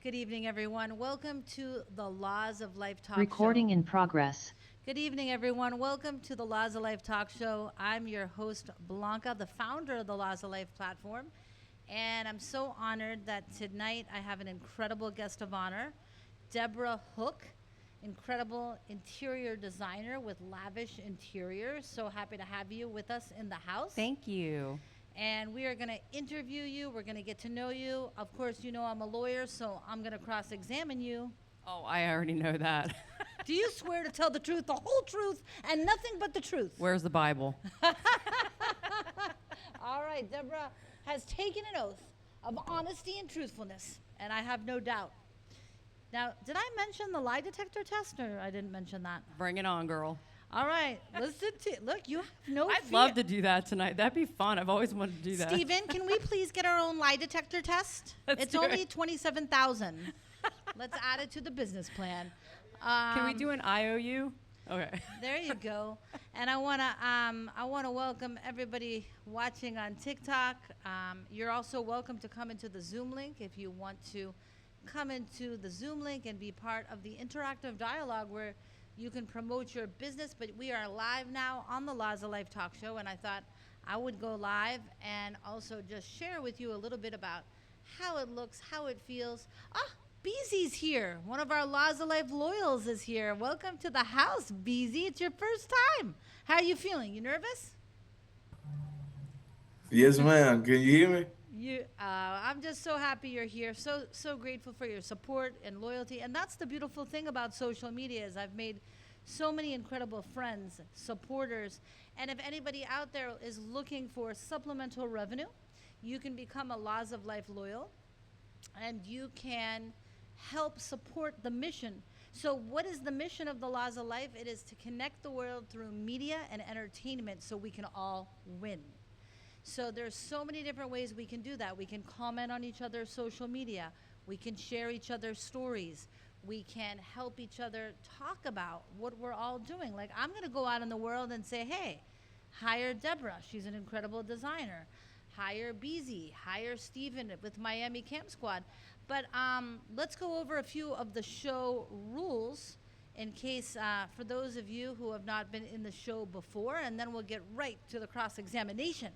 Good evening, everyone. Welcome to the Laws of Life Talk Recording Show. in progress. Good evening, everyone. Welcome to the Laws of Life Talk Show. I'm your host, Blanca, the founder of the Laws of Life platform. And I'm so honored that tonight I have an incredible guest of honor, Debra Hook, incredible interior designer with lavish interiors. So happy to have you with us in the house. Thank you. And we are going to interview you. We're going to get to know you. Of course, you know I'm a lawyer, so I'm going to cross-examine you. Oh, I already know that. Do you swear to tell the truth, the whole truth, and nothing but the truth? Where's the Bible? All right, Debra has taken an oath of honesty and truthfulness, and I have no doubt. Now, did I mention the lie detector test, or I didn't mention that? Bring it on, girl. All right, listen to look. You have no I'd fear. love to do that tonight. That'd be fun. I've always wanted to do that. Stephen, can we please get our own lie detector test? Let's It's do only it. $27,000. Let's add it to the business plan. Can we do an IOU? Okay. There you go. And I wanna welcome everybody watching on TikTok. You're also welcome to come into the Zoom link if you want to come into the Zoom link and be part of the interactive dialogue where you can promote your business. But we are live now on the Laws of Life Talk Show, and I thought I would go live and also just share with you a little bit about how it looks, how it feels. Beezy's here. One of our Laws of Life loyals is here. Welcome to the house, Beezy. It's your first time. How are you feeling? You nervous? Yes, ma'am. Can you hear me? I'm just so happy you're here. So grateful for your support and loyalty. And that's the beautiful thing about social media is I've made so many incredible friends, supporters. And if anybody out there is looking for supplemental revenue, you can become a Laws of Life loyal, and you can help support the mission. So what is the mission of the Laws of Life? It is to connect the world through media and entertainment so we can all win. So there's so many different ways we can do that. We can comment on each other's social media. We can share each other's stories. We can help each other talk about what we're all doing. Like I'm going to go out in the world and say, hey, hire Debra. She's an incredible designer. Hire Beezy. Hire Steven with Miami Camp Squad. But let's go over a few of the show rules in case for those of you who have not been in the show before, and then we'll get right to the cross-examination.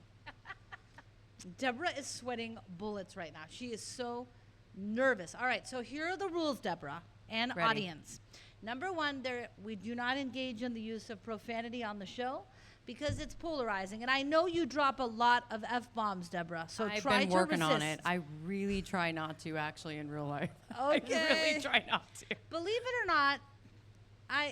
Debra is sweating bullets right now. She is so nervous. All right, so here are the rules, Debra and Ready. audience. Number one, we do not engage in the use of profanity on the show because it's polarizing. And I know you drop a lot of F-bombs, Debra, so I've try been to working resist. on it. I really try not to, actually, in real life. Okay. I really try not to. Believe it or not,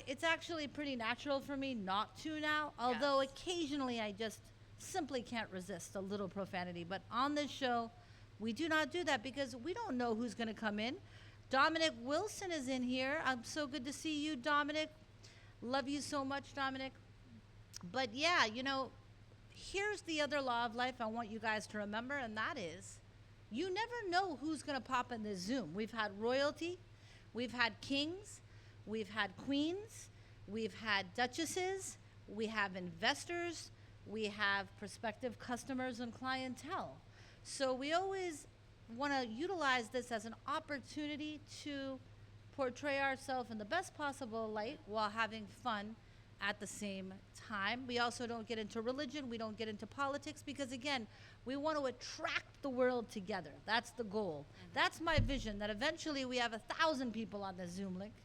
it's actually pretty natural for me not to now, although Yes. occasionally I just simply can't resist a little profanity. But on this show, we do not do that because we don't know who's going to come in. Dominic Wilson is in here. I'm so good to see you, Dominic. Love you so much, Dominic. But yeah, here's the other law of life I want you guys to remember, and that is you never know who's going to pop in this Zoom. We've had royalty, we've had kings, we've had queens, we've had duchesses, we have investors, we have prospective customers and clientele. So we always want to utilize this as an opportunity to portray ourselves in the best possible light while having fun at the same time. We also don't get into religion. We don't get into politics because, again, we want to attract the world together. That's the goal. That's my vision, that eventually we have 1,000 people on the Zoom link,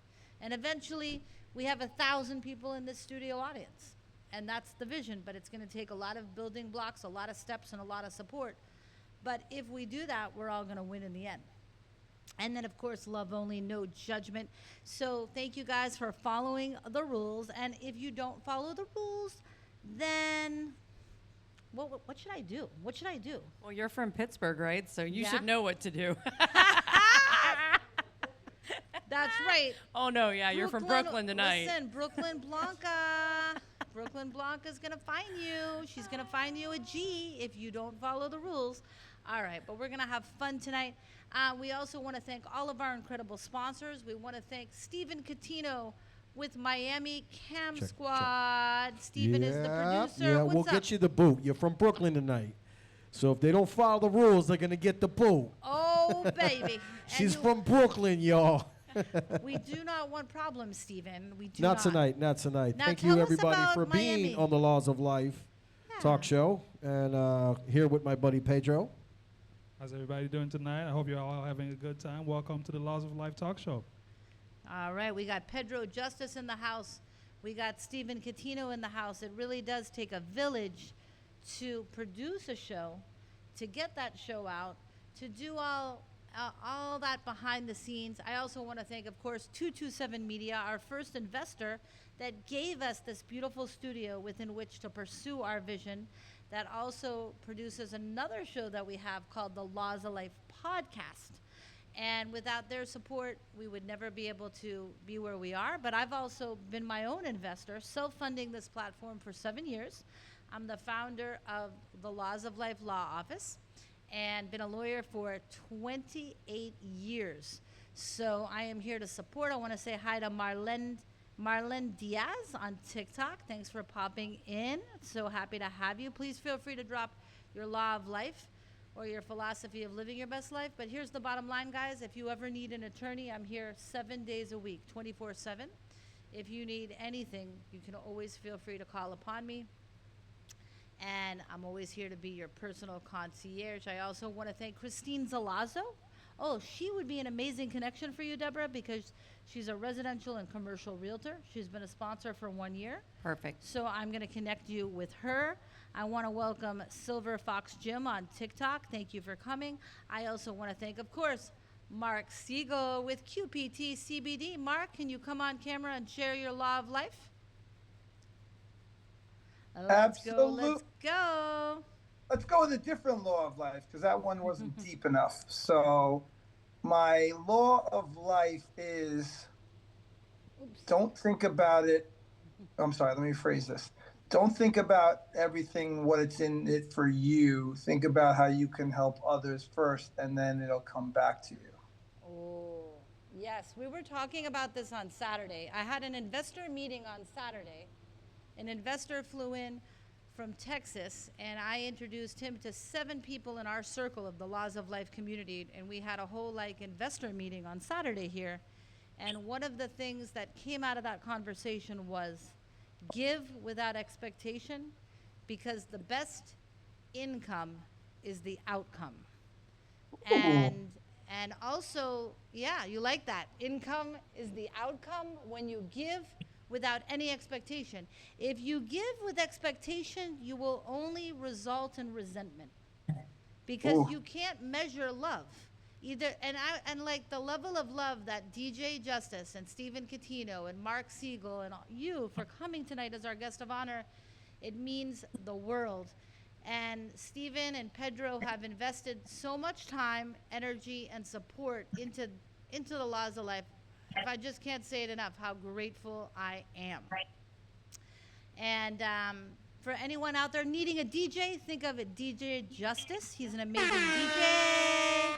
and eventually we have 1,000 people in this studio audience. And that's the vision, but it's going to take a lot of building blocks, a lot of steps, and a lot of support. But if we do that, we're all going to win in the end. And then, of course, love only, no judgment. So thank you guys for following the rules. And if you don't follow the rules, then what should I do? What should I do? Well, you're from Pittsburgh, right? So you Yeah. should know what to do. That's right. Oh, no, yeah, you're from Brooklyn tonight. Listen, Brooklyn Blanca. Brooklyn Blanca's going to find you. She's going to find you a G if you don't follow the rules. All right, but we're going to have fun tonight. We also want to thank all of our incredible sponsors. We want to thank Stephen Catino with Miami Cam Check. Squad. Stephen is the producer. Yeah, What's we'll up? get you the boot. You're from Brooklyn tonight. So if they don't follow the rules, they're going to get the boot. Oh, Oh, baby. And She's from Brooklyn, y'all. We do not want problems, Stephen. We do Not tonight, not tonight. Now Thank tell you, us everybody, about for Miami. being on the Laws of Life talk show. And here with my buddy Pedro. How's everybody doing tonight? I hope you're all having a good time. Welcome to the Laws of Life talk show. All right, we got Pedro Justice in the house. We got Stephen Catino in the house. It really does take a village to produce a show, to get that show out, to do all that behind the scenes. I also want to thank, of course, 227 Media, our first investor that gave us this beautiful studio within which to pursue our vision, that also produces another show that we have called the Laws of Life podcast. And without their support, we would never be able to be where we are. But I've also been my own investor, self-funding this platform for 7 years. I'm the founder of the Laws of Life Law Office and been a lawyer for 28 years. So I am here to support. I want to say hi to Marlene Diaz on TikTok. Thanks for popping in. So happy to have you. Please feel free to drop your law of life or your philosophy of living your best life. But here's the bottom line, guys. If you ever need an attorney, I'm here 7 days a week, 24/7. If you need anything, you can always feel free to call upon me. And I'm always here to be your personal concierge. I also want to thank Christine Zalazzo. Oh, she would be an amazing connection for you, Deborah, because she's a residential and commercial realtor. She's been a sponsor for 1 year. Perfect. So I'm going to connect you with her. I want to welcome Silver Fox Jim on TikTok. Thank you for coming. I also want to thank, of course, Mark Siegel with QPT CBD. Mark, can you come on camera and share your law of life? Let's Absolutely. go. Let's go with a different law of life because that one wasn't deep enough. So my law of life is don't think about it. I'm sorry, let me phrase this. Don't think about everything, what it's in it for you. Think about how you can help others first, and then it'll come back to you. Oh, yes. We were talking about this on Saturday. I had an investor meeting on Saturday. An investor flew in from Texas, and I introduced him to 7 people in our circle of the Laws of Life community, and we had a whole investor meeting on Saturday here. And one of the things that came out of that conversation was give without expectation, because the best income is the outcome. And also, yeah, you like that. Income is the outcome when you give without any expectation. If you give with expectation, you will only result in resentment, because you can't measure love either. And like the level of love that DJ Justice and Stephen Catino and Mark Siegel and you for coming tonight as our guest of honor, it means the world. And Stephen and Pedro have invested so much time, energy, and support into the Laws of Life. If I just can't say it enough, how grateful I am. And for anyone out there needing a DJ, think of it, DJ Justice. He's an amazing DJ.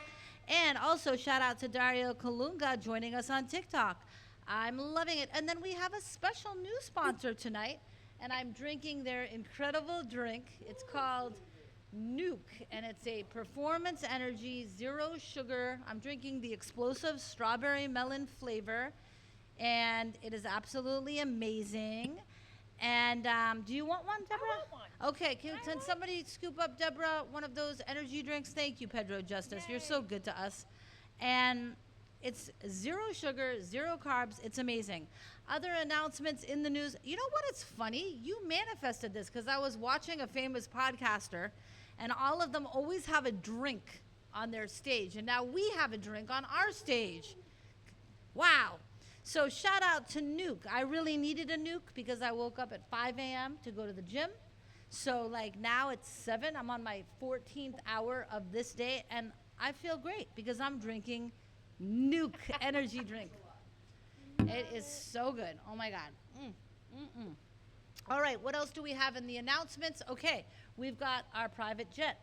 And also shout out to Dario Kalunga joining us on TikTok. I'm loving it. And then we have a special new sponsor tonight, and I'm drinking their incredible drink. It's called Nuke, and it's a performance energy, zero sugar. I'm drinking the explosive strawberry melon flavor, and it is absolutely amazing. And do you want one, Deborah? I want one. Okay, can somebody scoop up, Deborah, one of those energy drinks? Thank you, Pedro Justice. Yay. You're so good to us. And it's zero sugar, zero carbs. It's amazing. Other announcements in the news. You know what? It's funny. You manifested this because I was watching a famous podcaster, and all of them always have a drink on their stage. And now we have a drink on our stage. Wow. So shout out to Nuke. I really needed a Nuke because I woke up at 5 a.m. to go to the gym. So now it's 7. I'm on my 14th hour of this day, and I feel great because I'm drinking Nuke energy drink. It is so good. Oh, my God. All right, what else do we have in the announcements? Okay, we've got our private jet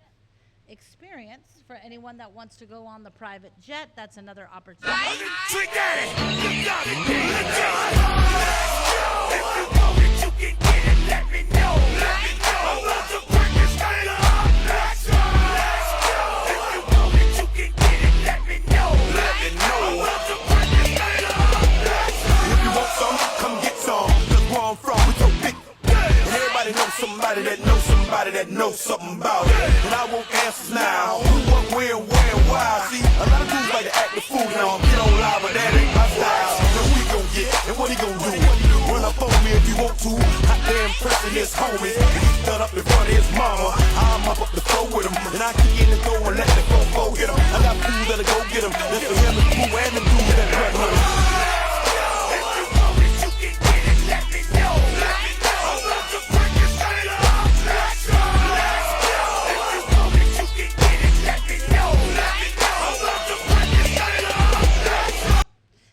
experience for anyone that wants to go on the private jet. That's another opportunity. Trick Daddy, you got it. Let's go. If you want it, you can get it. Let me know. I want to break this thing up. Let's go. If you want it, you can get it. Let me that know something about it. And I want answers now. Who, what, where, and why. See, a lot of dudes like to act the fool now. Get on live, but that ain't my style. Now who he gon' get, and what he gon' do? Run up on me if you want to. Hot damn pressing this homie. He's done up in front of his mama. I'm up the floor with him, and I kick in the door and let the go hit him. I got fools that'll go get him. That's for him and Pooh and the dude that run with him.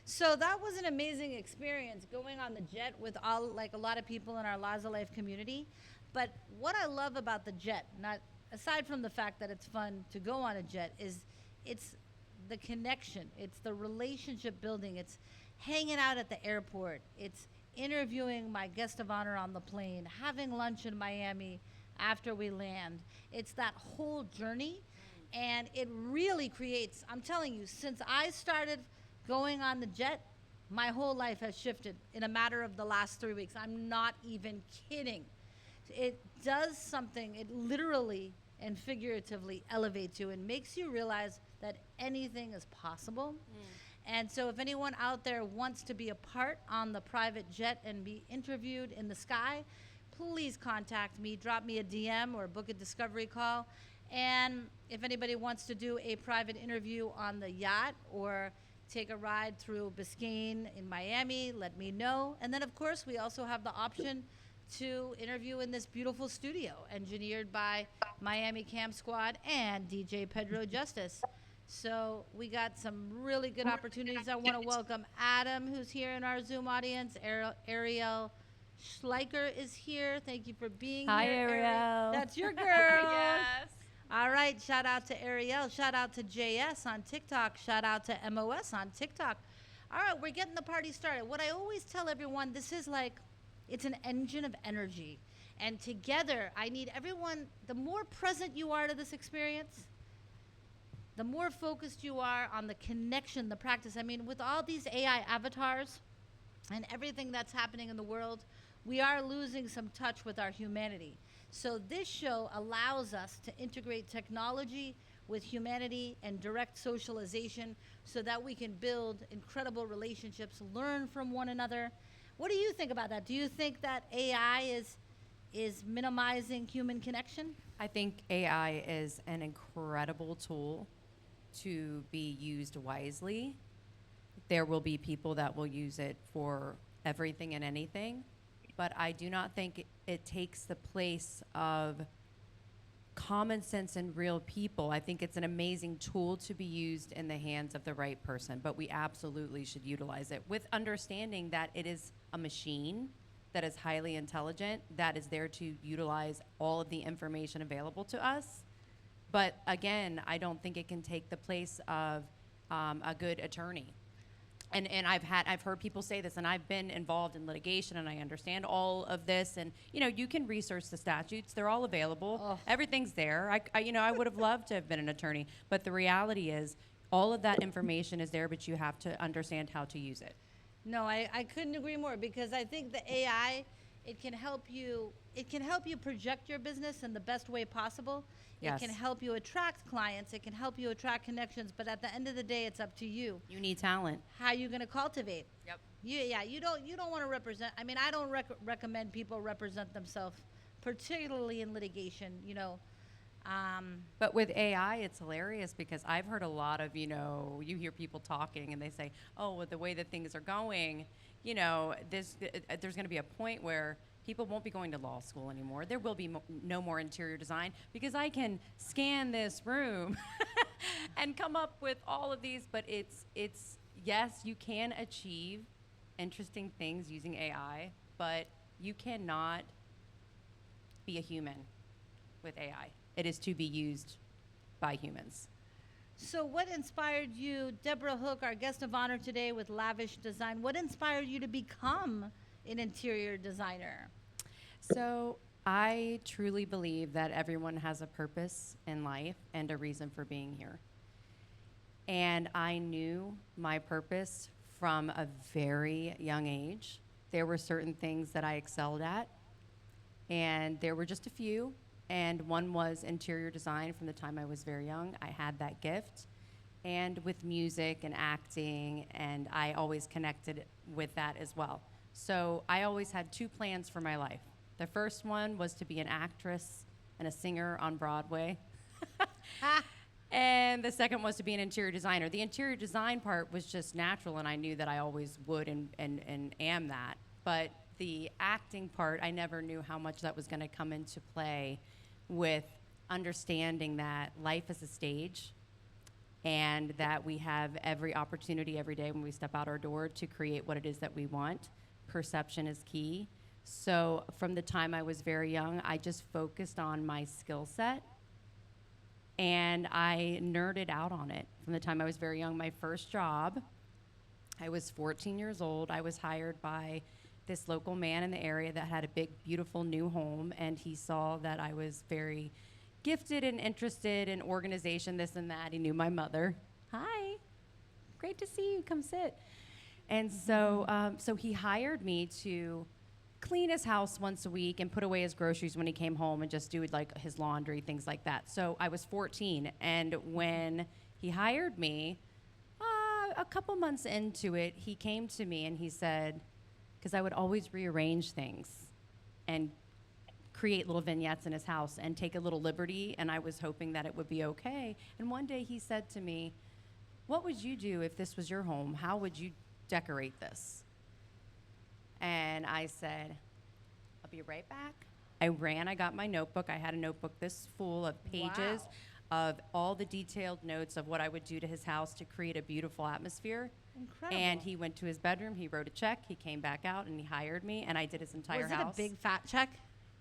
So that was an amazing experience going on the jet with all, like a lot of people in our Laws of Life community. But what I love about the jet, not aside from the fact that it's fun to go on a jet, is it's the connection, it's the relationship building, it's hanging out at the airport, it's interviewing my guest of honor on the plane, having lunch in Miami after we land. It's that whole journey, and it really creates, I'm telling you, since I started going on the jet, my whole life has shifted in a matter of the last 3 weeks. I'm not even kidding. It does something, it literally and figuratively elevates you and makes you realize that anything is possible. And so if anyone out there wants to be a part on the private jet and be interviewed in the sky, please contact me, drop me a DM or book a discovery call. And if anybody wants to do a private interview on the yacht or take a ride through Biscayne in Miami, let me know. And then, of course, we also have the option to interview in this beautiful studio, engineered by Miami Cam Squad and DJ Pedro Justice. So we got some really good opportunities. I want to welcome Adam, who's here in our Zoom audience. Ariel Schleicher is here. Thank you for being Hi, here. Ariel. That's your girl. Yes. All right, shout out to Ariel, shout out to JS on TikTok, shout out to MOS on TikTok. All right, we're getting the party started. What I always tell everyone, this is like, it's an engine of energy. And together, I need everyone, the more present you are to this experience, the more focused you are on the connection, the practice. I mean, with all these AI avatars and everything that's happening in the world, we are losing some touch with our humanity. So this show allows us to integrate technology with humanity and direct socialization so that we can build incredible relationships, learn from one another. What do you think about that? Do you think that AI is minimizing human connection? I think AI is an incredible tool to be used wisely. There will be people that will use it for everything and anything, but I do not think it takes the place of common sense and real people. I think it's an amazing tool to be used in the hands of the right person, but we absolutely should utilize it with understanding that it is a machine that is highly intelligent, that is there to utilize all of the information available to us. But again, I don't think it can take the place of a good attorney. And I've heard people say this, and I've been involved in litigation, and I understand all of this. And you can research the statutes; they're all available. Oh. Everything's there. I would have loved to have been an attorney, but the reality is, all of that information is there, but you have to understand how to use it. No, I couldn't agree more, because I think the AI, it can help you project your business in the best way possible. Yes. It can help you attract clients, it can help you attract connections, but at the end of the day, it's up to you. You need talent. How you going to cultivate? Yep. You don't want to represent. I mean, I don't recommend people represent themselves, particularly in litigation. But with AI, it's hilarious because I've heard a lot of, you hear people talking and they say, oh, with the way that things are going, there's going to be a point where people won't be going to law school anymore. There will be no more interior design because I can scan this room and come up with all of these. But it's yes, you can achieve interesting things using AI, but you cannot be a human with AI. It is to be used by humans. So what inspired you, Debra Hook, our guest of honor today with Lavish Design, what inspired you to become an interior designer? So I truly believe that everyone has a purpose in life and a reason for being here. And I knew my purpose from a very young age. There were certain things that I excelled at, and there were just a few and one was interior design. From the time I was very young, I had that gift. And with music and acting, and I always connected with that as well. So I always had two plans for my life. The first one was to be an actress and a singer on Broadway. And the second was to be an interior designer. The interior design part was just natural, and I knew that I always would and am that. But the acting part, I never knew how much that was going to come into play with understanding that life is a stage, and that we have every opportunity every day when we step out our door to create what it is that we want. Perception is key. So from the time I was very young, I just focused on my skill set, and I nerded out on it. From the time I was very young, my first job, I was 14 years old. I was hired by this local man in the area that had a big, beautiful new home, and he saw that I was very gifted and interested in organization, this and that. He knew my mother. Hi, great to see you. Come sit. And so, so he hired me to clean his house once a week and put away his groceries when he came home and just do like his laundry, things like that. So I was 14, and when he hired me, a couple months into it, he came to me and he said, because I would always rearrange things and create little vignettes in his house and take a little liberty, and I was hoping that it would be okay. And one day he said to me, "What would you do if this was your home? How would you decorate this?" And I said, "I'll be right back." I ran, I got my notebook. I had a notebook this full of pages of all the detailed notes of what I would do to his house to create a beautiful atmosphere. Incredible. And he went to his bedroom, he wrote a check, he came back out, and he hired me, and I did his entire house. Was it a big fat check?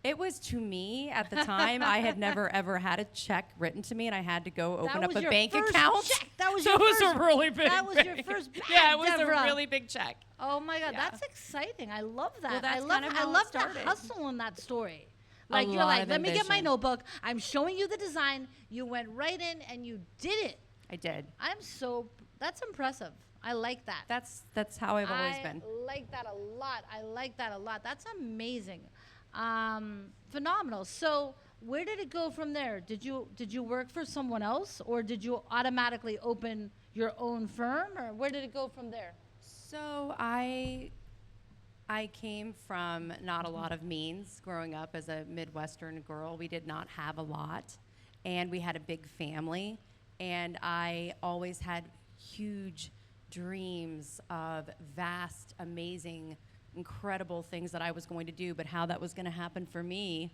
It was, to me at the time. I had never ever had a check written to me, and I had to go open up a bank account. Check. That was So your it was first, a really big. That was your first bag, Yeah, it was Debra. a really big check. Oh my God, Yeah. that's exciting. I love that. Well, that's I love kind of I how it love the started. hustle in that story. A Like you're lot like, of let me get my ambition. notebook. I'm showing you the design. You went right in and you did it. I did. That's impressive. I like that. That's how I've always been. I like that a lot. I like that a lot. That's amazing. Phenomenal. So where did it go from there? Did you work for someone else, or did you automatically open your own firm, or where did it go from there? So I came from not a lot of means growing up as a Midwestern girl. We did not have a lot, and we had a big family, and I always had huge dreams of vast, amazing, incredible things that I was going to do, but how that was going to happen for me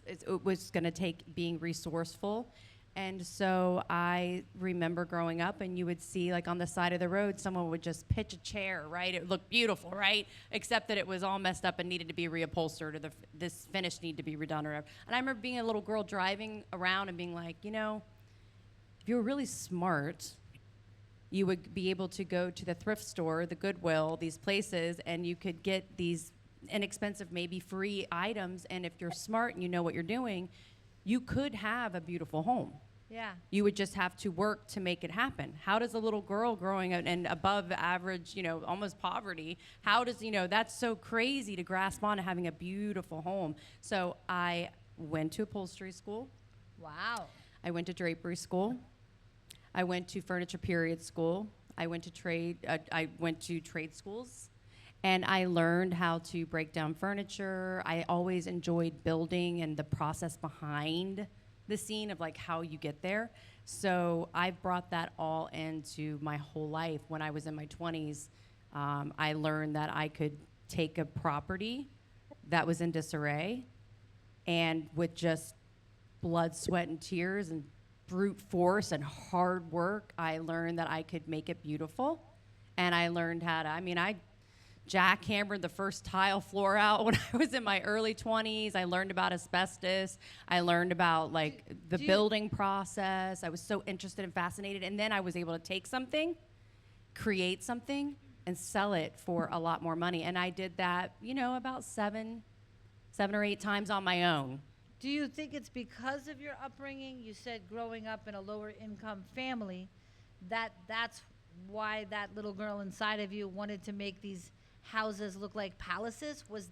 it was going to take being resourceful. And so I remember growing up, and you would see, like, on the side of the road, someone would just pitch a chair, right? It looked beautiful, right? Except that it was all messed up and needed to be reupholstered, or this finish needed to be redone, or whatever. And I remember being a little girl driving around and being like, you know, if you were really smart, you would be able to go to the thrift store, the Goodwill, these places, and you could get these inexpensive, maybe free items. And if you're smart and you know what you're doing, you could have a beautiful home. Yeah. You would just have to work to make it happen. How does a little girl growing up and above average, you know, almost poverty, how does, you know, that's so crazy to grasp on to having a beautiful home. So I went to upholstery school. Wow. I went to drapery school. I went to furniture period school. I went to trade schools, and I learned how to break down furniture. I always enjoyed building and the process behind the scene of, like, how you get there. So I brought that all into my whole life. When I was in my 20s, I learned that I could take a property that was in disarray, and with just blood, sweat, and tears and brute force and hard work, I learned that I could make it beautiful. And I learned how to, I jackhammered the first tile floor out when I was in my early 20s. I learned about asbestos. I learned about, like, the building process. I was so interested and fascinated. And then I was able to take something, create something, and sell it for a lot more money. And I did that, you know, about seven or eight times on my own. Do you think it's because of your upbringing? You said growing up in a lower income family, that's why that little girl inside of you wanted to make these houses look like palaces? Was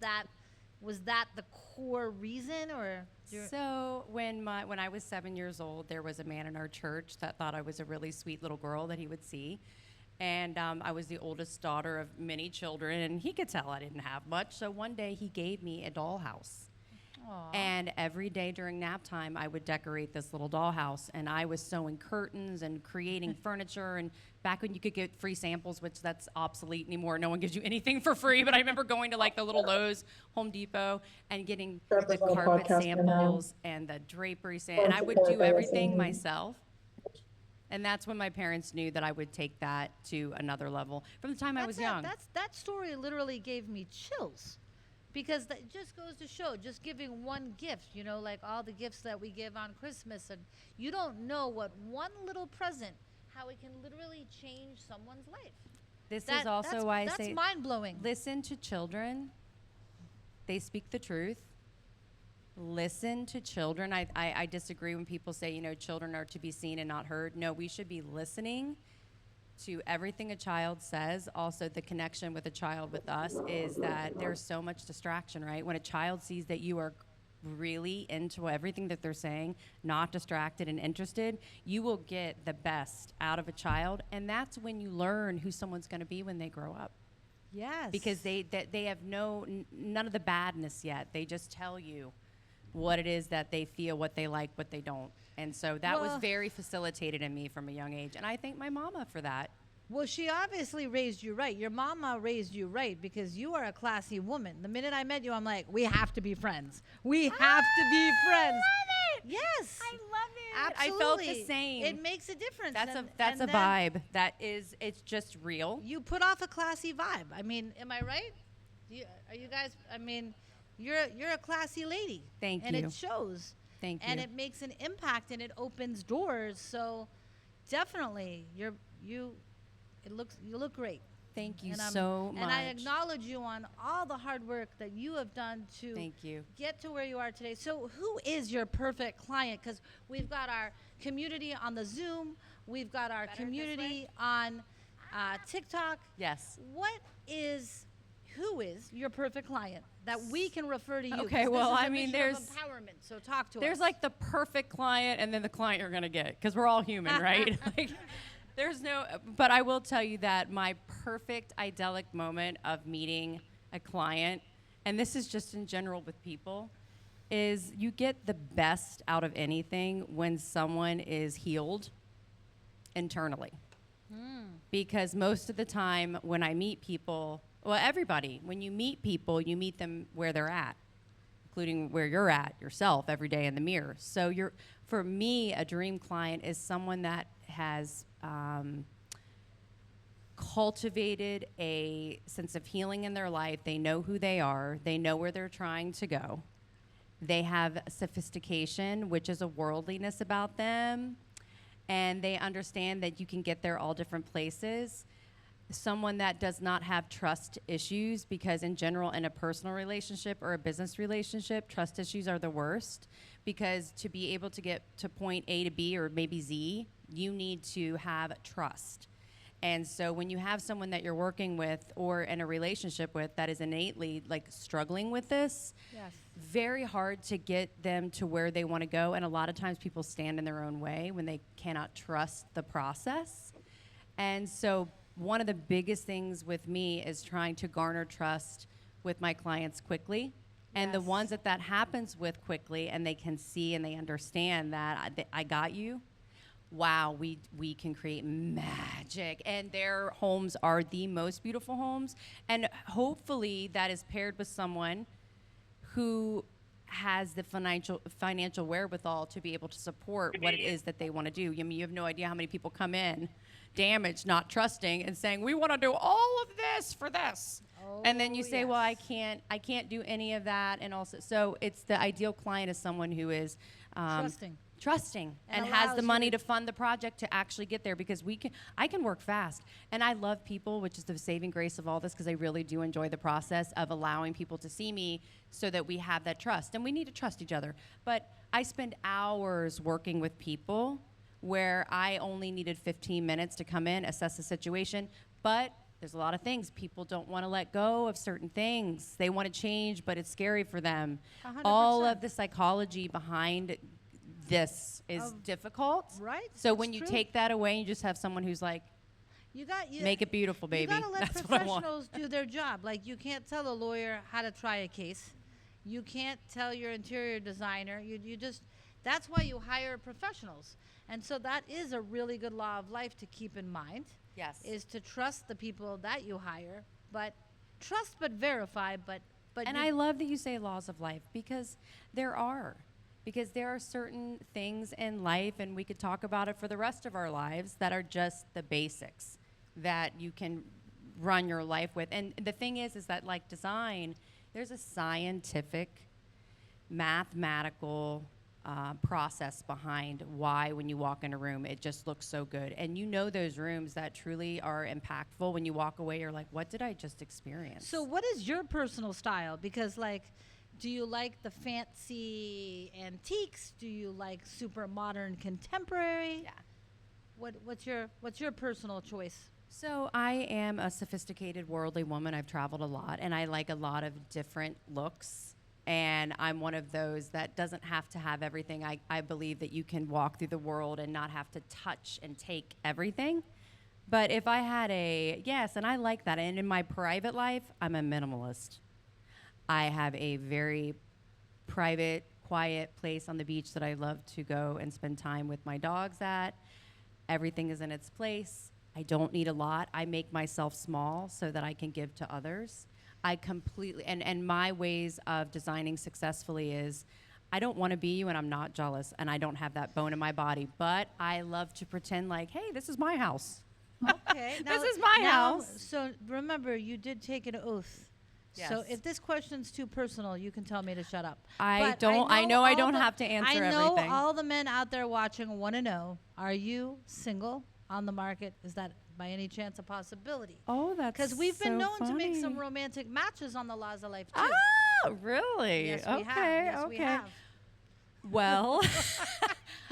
Was that the core reason, or? So when I was 7 years old, there was a man in our church that thought I was a really sweet little girl that he would see. And I was the oldest daughter of many children, and he could tell I didn't have much. So one day he gave me a dollhouse. Aw. And every day during nap time, I would decorate this little dollhouse. And I was sewing curtains and creating furniture. And back when you could get free samples, which that's obsolete anymore. No one gives you anything for free. But I remember going to like the little Lowe's, Home Depot, and getting the carpet samples and the drapery samples. And I would do everything myself. And that's when my parents knew that I would take that to another level from the time I was young. That story literally gave me chills, because that just goes to show, just giving one gift, you know, like all the gifts that we give on Christmas, and you don't know what one little present, how it can literally change someone's life. This is also why I say, that's mind-blowing. listen to children. They speak the truth. Listen to children. I disagree when people say, you know, children are to be seen and not heard. No, we should be listening to everything a child says. Also, the connection with a child with us is that there's so much distraction, right? When a child sees that you are really into everything that they're saying, not distracted and interested, you will get the best out of a child. And that's when you learn who someone's going to be when they grow up. Yes. Because they have none of the badness yet. They just tell you what it is that they feel, what they like, what they don't. And so that was very facilitated in me from a young age. And I thank my mama for that. Well, she obviously raised you right. Your mama raised you right, because you are a classy woman. The minute I met you, I'm like, we have to be friends. We have to be friends. I love it. Yes. I love it. Absolutely. I felt the same. It makes a difference. That's and a then vibe. It's just real. You put off a classy vibe. I mean, am I right? Are you guys? I mean, you're a classy lady. Thank and you. it shows. Thank and you. it makes an impact, and it opens doors. So definitely, you look great. Thank you And so much. And I acknowledge you on all the hard work that you have done to Thank you. get to where you are today. So who is your perfect client? Because we've got our community on the Zoom. We've got our community on TikTok. Yes. Who is your perfect client that we can refer to you? Okay, 'Cause well, this is I a mean, mission of there's- empowerment. So talk to us. There's like the perfect client and then the client you're going to get, because we're all human, right? Like, there's no, but I will tell you that my perfect idyllic moment of meeting a client, and this is just in general with people, is you get the best out of anything when someone is healed internally. Because most of the time when I meet people, well, everybody, when you meet people, you meet them where they're at, including where you're at yourself every day in the mirror. So for me, a dream client is someone that has cultivated a sense of healing in their life. They know who they are. They know where they're trying to go. They have sophistication, which is a worldliness about them. And they understand that you can get there all different places. Someone that does not have trust issues, because in general, in a personal relationship or a business relationship, trust issues are the worst, because to be able to get to point A to B or maybe Z, you need to have trust. And so when you have someone that you're working with or in a relationship with that is innately like struggling with this, Yes. very hard to get them to where they want to go. And a lot of times people stand in their own way when they cannot trust the process. And so one of the biggest things with me is trying to garner trust with my clients quickly. And the Yes. ones that happens with quickly, and they can see and they understand that I got you. Wow, we can create magic. And their homes are the most beautiful homes. And hopefully that is paired with someone who has the financial wherewithal to be able to support what it is that they want to do. I mean, you have no idea how many people come in damaged, not trusting, and saying, we want to do all of this for this. And then you say, well, I can't do any of that. And also, so it's the ideal client is someone who is trusting and has allows the you money to- to fund the project to actually get there, because I can work fast. And I love people, which is the saving grace of all this, because I really do enjoy the process of allowing people to see me so that we have that trust. And we need to trust each other. But I spend hours working with people where I only needed 15 minutes to come in, assess the situation. But there's a lot of things. People don't want to let go of certain things. They want to change, but it's scary for them. 100%. All of the psychology behind this is difficult. Right, So it's when you true. take that away, you just have someone who's like, make it beautiful, baby. You gotta let That's what I want. professionals do their job. Like, you can't tell a lawyer how to try a case. You can't tell your interior designer. You just, that's why you hire professionals. And so that is a really good law of life to keep in mind. Yes. Is to trust the people that you hire, but trust but verify, but And you- I love that you say laws of life, because there are certain things in life, and we could talk about it for the rest of our lives, that are just the basics that you can run your life with. And the thing is that, like design, there's a scientific, mathematical process behind why when you walk in a room it just looks so good. And you know those rooms that truly are impactful, when you walk away you're like, what did I just experience? So what is your personal style? Because, like, do you like the fancy antiques? Do you like super modern contemporary? Yeah. What's your personal choice? So I am a sophisticated worldly woman. I've traveled a lot, and I like a lot of different looks. And I'm one of those that doesn't have to have everything. I believe that you can walk through the world and not have to touch and take everything. But if I had and I like that. And in my private life, I'm a minimalist. I have a very private, quiet place on the beach that I love to go and spend time with my dogs at. Everything is in its place. I don't need a lot. I make myself small so that I can give to others. I completely, and my ways of designing successfully is, I don't want to be you and I'm not jealous and I don't have that bone in my body, but I love to pretend like, hey, this is my house. Okay. This is my house. So remember, you did take an oath. So Yes. if this question's too personal, you can tell me to shut up. I But know I all don't have to answer I know everything. all the men out there watching want to know, are you single, on the market? Is that by any chance a possibility? Oh, that's Because we've been so known to make some funny. romantic matches on the Laws of Life, too. Oh, really? Yes, okay, we have. Yes, okay. we have. Well,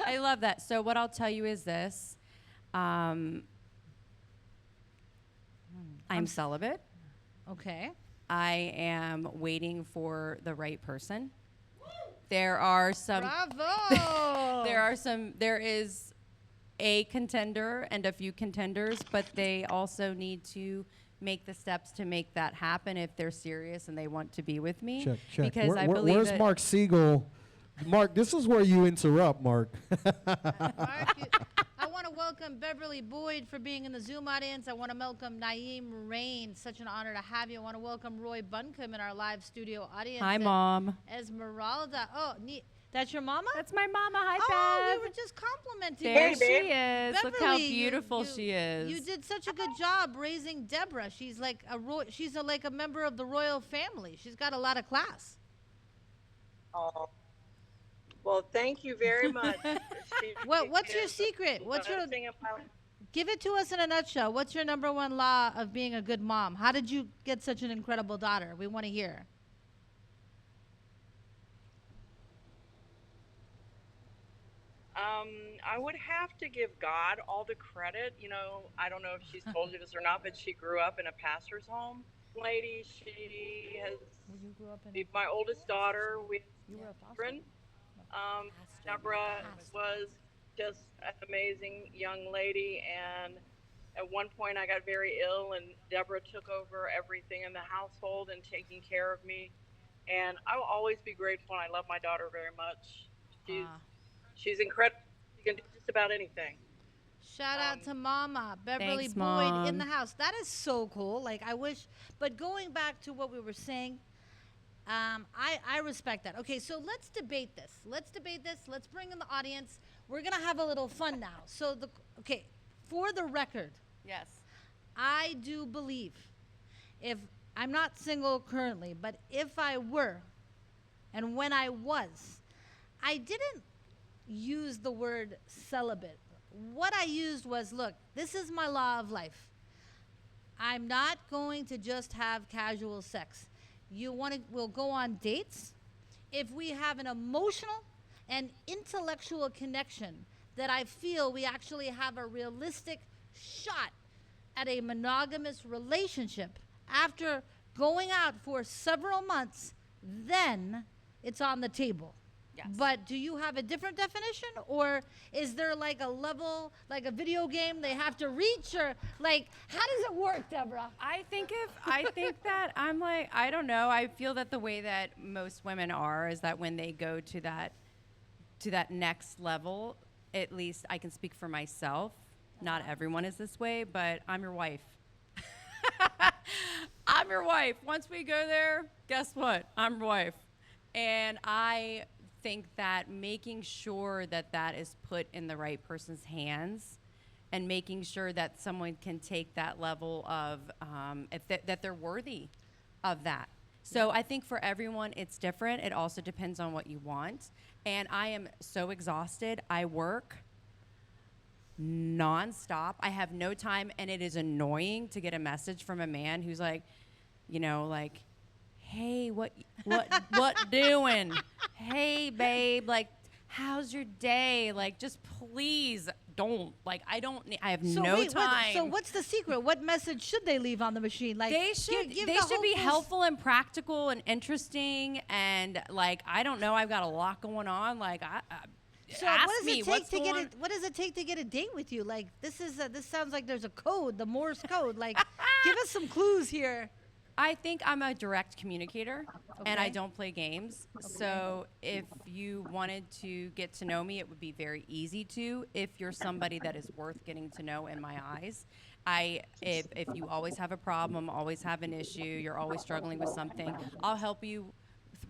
I love that. So what I'll tell you is this. I'm celibate. Okay. I am waiting for the right person. There are some Bravo! there is a contender and a few contenders, but they also need to make the steps to make that happen if they're serious and they want to be with me. Check. Because I believe where's that Mark Siegel? Mark, this is where you interrupt, Mark. Mark, I want to welcome Beverly Boyd for being in the Zoom audience. I want to welcome Naeem Rain. Such an honor to have you. I want to welcome Roy Buncombe in our live studio audience. Hi, And Mom. Esmeralda. Oh, neat. That's your mama? That's my mama. Hi, Oh, Bev. we were just complimenting There you. she is. Look how Beverly, beautiful she is. You did such a good job raising Debra. She's like like a member of the royal family. She's got a lot of class. Oh, well, thank you very much. What's your secret? Give it to us in a nutshell. What's your number one law of being a good mom? How did you get such an incredible daughter? We want to hear. I would have to give God all the credit. You know, I don't know if she's told you this or not, but she grew up in a pastor's home. Lady, she has You grew up in my oldest daughter with you were a foster. children. Deborah was just an amazing young lady, and at one point I got very ill, and Deborah took over everything in the household and taking care of me. And I will always be grateful, and I love my daughter very much. She's incredible. She can do just about anything. Shout out to Mama, Beverly Thanks, Boyd in Mom. the house. That is so cool. Like, I wish, but going back to what we were saying, I respect that. Okay, so let's debate this. Let's bring in the audience. We're going to have a little fun now. So, for the record, Yes. I do believe, if I'm not single currently, but if I were, and when I was, I didn't use the word celibate. What I used was, look, this is my law of life. I'm not going to just have casual sex. We'll go on dates. If we have an emotional and intellectual connection that I feel we actually have a realistic shot at a monogamous relationship after going out for several months, then it's on the table. Yes. But do you have a different definition, or is there like a level, like a video game they have to reach, or like how does it work, Deborah? I think that I'm like, I don't know. I feel that the way that most women are is that when they go to that next level, at least I can speak for myself. Not everyone is this way, but I'm your wife. I'm your wife. Once we go there, guess what? I'm your wife. And I think that making sure that that is put in the right person's hands and making sure that someone can take that level of that they're worthy of that. So I think for everyone it's different. It also depends on what you want. And I am so exhausted. I work nonstop. I have no time, and it is annoying to get a message from a man who's like, like, hey, what doing? Hey, babe, like, how's your day? Like, just please don't. Like, I have no time. So what's the secret? What message should they leave on the machine? Like, they should give they the should be hopefuls- helpful and practical and interesting, and like, I don't know, I've got a lot going on. Like, So ask what does me it what's take to going get it? What does it take to get a date with you? Like, this sounds like there's a code, the Morse code. Like, give us some clues here. I think I'm a direct communicator, and I Okay. don't play games. So if you wanted to get to know me, it would be very easy to. If you're somebody that is worth getting to know in my eyes, if you always have a problem, always have an issue, you're always struggling with something, I'll help you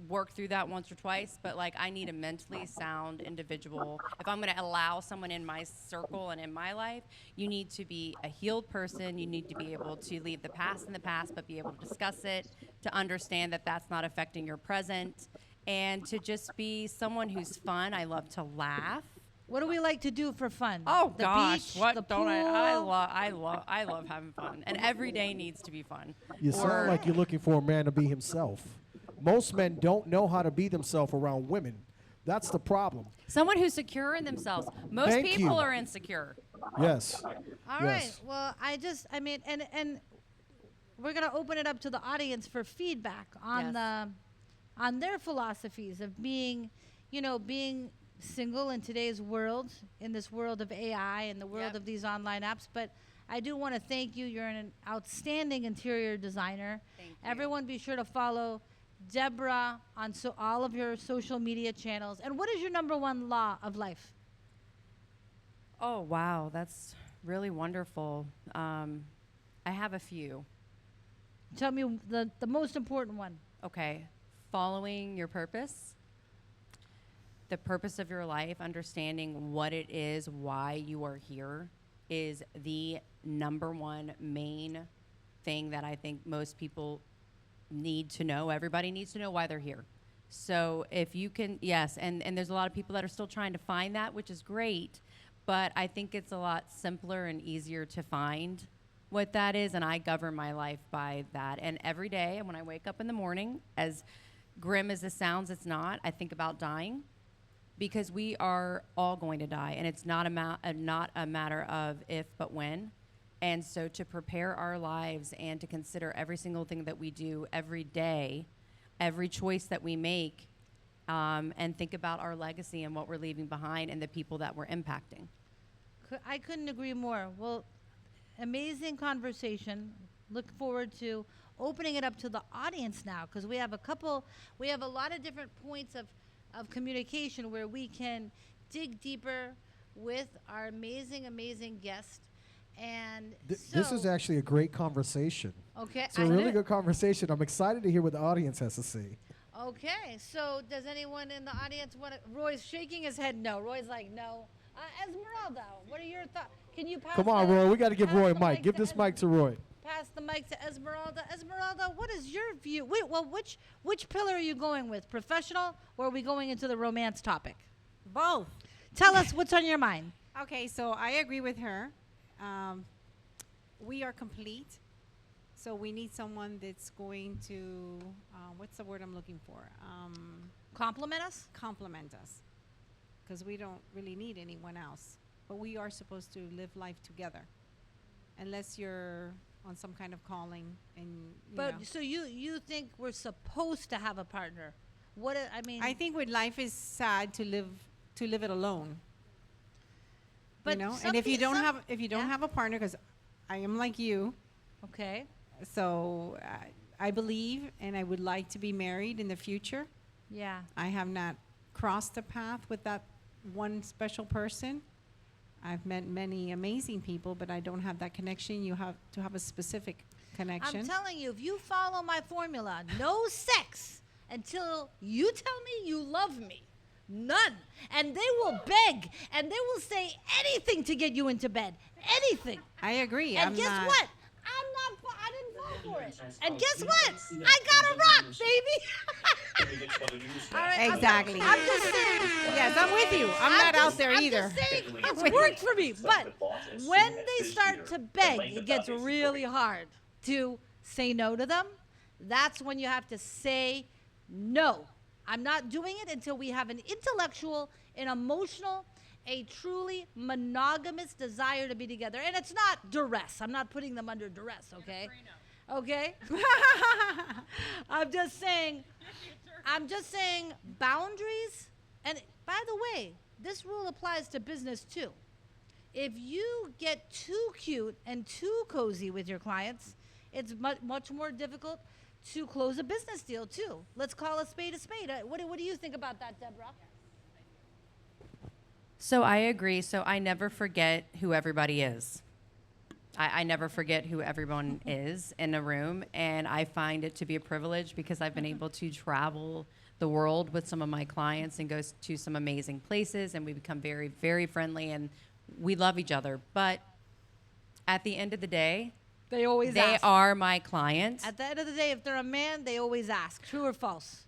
work through that once or twice. But like, I need a mentally sound individual. If I'm going to allow someone in my circle and in my life, you need to be a healed person. You need to be able to leave the past in the past, but be able to discuss it, to understand that that's not affecting your present, and to just be someone who's fun. I love to laugh. What do we like to do for fun? Oh The gosh, beach, what the don't pool? I love having fun, and every day needs to be fun. You Or- sound like you're looking for a man to be himself. Most men don't know how to be themselves around women. That's the problem. Someone who's secure in themselves. Most Thank people you. are insecure. Yes. All right. Yes. Well, I mean, and we're gonna open it up to the audience for feedback on Yes. on their philosophies of being, being single in today's world, in this world of AI and the world Yep. of these online apps. But I do want to thank you. You're an outstanding interior designer. Thank you. Everyone, be sure to follow Debra on all of your social media channels. And what is your number one law of life? Oh, wow. That's really wonderful. I have a few. Tell me the most important one. Okay. Following your purpose, the purpose of your life, understanding what it is, why you are here, is the number one main thing that I think most people need to know. Everybody needs to know why they're here. So if you can, yes, and there's a lot of people that are still trying to find that, which is great, but I think it's a lot simpler and easier to find what that is, and I govern my life by that. And every day when I wake up in the morning, as grim as this sounds, it's not, I think about dying, because we are all going to die, and it's not a matter of if but when. And so to prepare our lives and to consider every single thing that we do every day, every choice that we make, and think about our legacy and what we're leaving behind and the people that we're impacting. I couldn't agree more. Well, amazing conversation. Look forward to opening it up to the audience now, because we have a lot of different points of communication where we can dig deeper with our amazing guest. And This is actually a great conversation. okay. It's a really good conversation. I'm excited to hear what the audience has to say. Okay, so does anyone in the audience want to? Roy's shaking his head no. Roy's like, no. Esmeralda, what are your thoughts? Can you pass Come on, the- Roy. We got to give pass Roy a the mic. Give to this Es- mic to Roy. Pass the mic to Esmeralda. Esmeralda, what is your view? Wait, well, which pillar are you going with? Professional, or are we going into the romance topic? Both. Tell us what's on your mind. Okay, so I agree with her. We are complete, so we need someone that's going to, what's the word I'm looking for? Compliment us? Complement us, because we don't really need anyone else. But we are supposed to live life together. unless you're on some kind of calling and, you But know. so you think we're supposed to have a partner? I mean, I think with life is sad to live it alone. but You know, some and if you pe- don't some- have yeah. a partner, because I am like you, Okay. so I believe and I would like to be married in the future. Yeah. I have not crossed the path with that one special person. I've met many amazing people, but I don't have that connection. You have to have a specific connection. I'm telling you, if you follow my formula, no sex until you tell me you love me. None. And they will beg and they will say anything to get you into bed. Anything. I agree. And I'm guess not, what? I didn't fall for it. And guess what? I got a rock, baby. All right, Exactly. I'm just saying. Yes, I'm with you. I'm not out there I'm either. just saying, it's worked for me. But when they start to beg, it gets really hard to say no to them. That's when you have to say no. I'm not doing it until we have an intellectual, an emotional, a truly monogamous desire to be together. And it's not duress. I'm not putting them under duress, okay? Okay? I'm just saying boundaries. And by the way, this rule applies to business too. If you get too cute and too cozy with your clients, it's much more difficult to close a business deal too. Let's call a spade a spade. What do you think about that, Deborah? So I agree. So I never forget who everybody is. I never forget who everyone is in a room, and I find it to be a privilege because I've been able to travel the world with some of my clients and go to some amazing places, and we become very, very friendly, and we love each other. But at the end of the day, They always they ask. are my clients. At the end of the day, if they're a man, they always ask. True or false?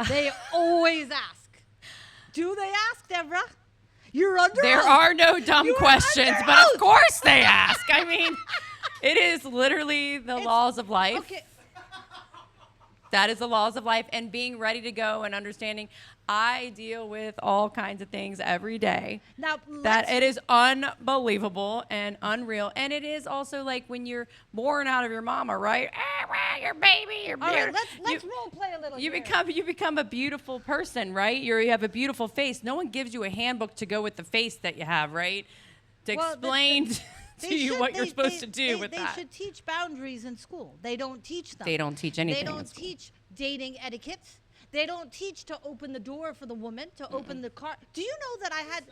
They always ask. Do they ask, Deborah? You're under There oath. are no dumb You are questions, under but oath. of course they ask. I mean, it is literally the laws of life. Okay. That is the laws of life, and being ready to go and understanding. I deal with all kinds of things every day. Now, That it is unbelievable and unreal, and it is also like when you're born out of your mama, right? Your baby, you're all right, beautiful. let's role play a little You here. become a beautiful person, right? You have a beautiful face. No one gives you a handbook to go with the face that you have, right? To Well, explain They to you should- what you're they- supposed they- to do they- with they that. should teach boundaries in school. They don't teach them. They don't teach anything They in don't school. teach dating etiquette. They don't teach to open the door for the woman, to open the car. Do you know that I had...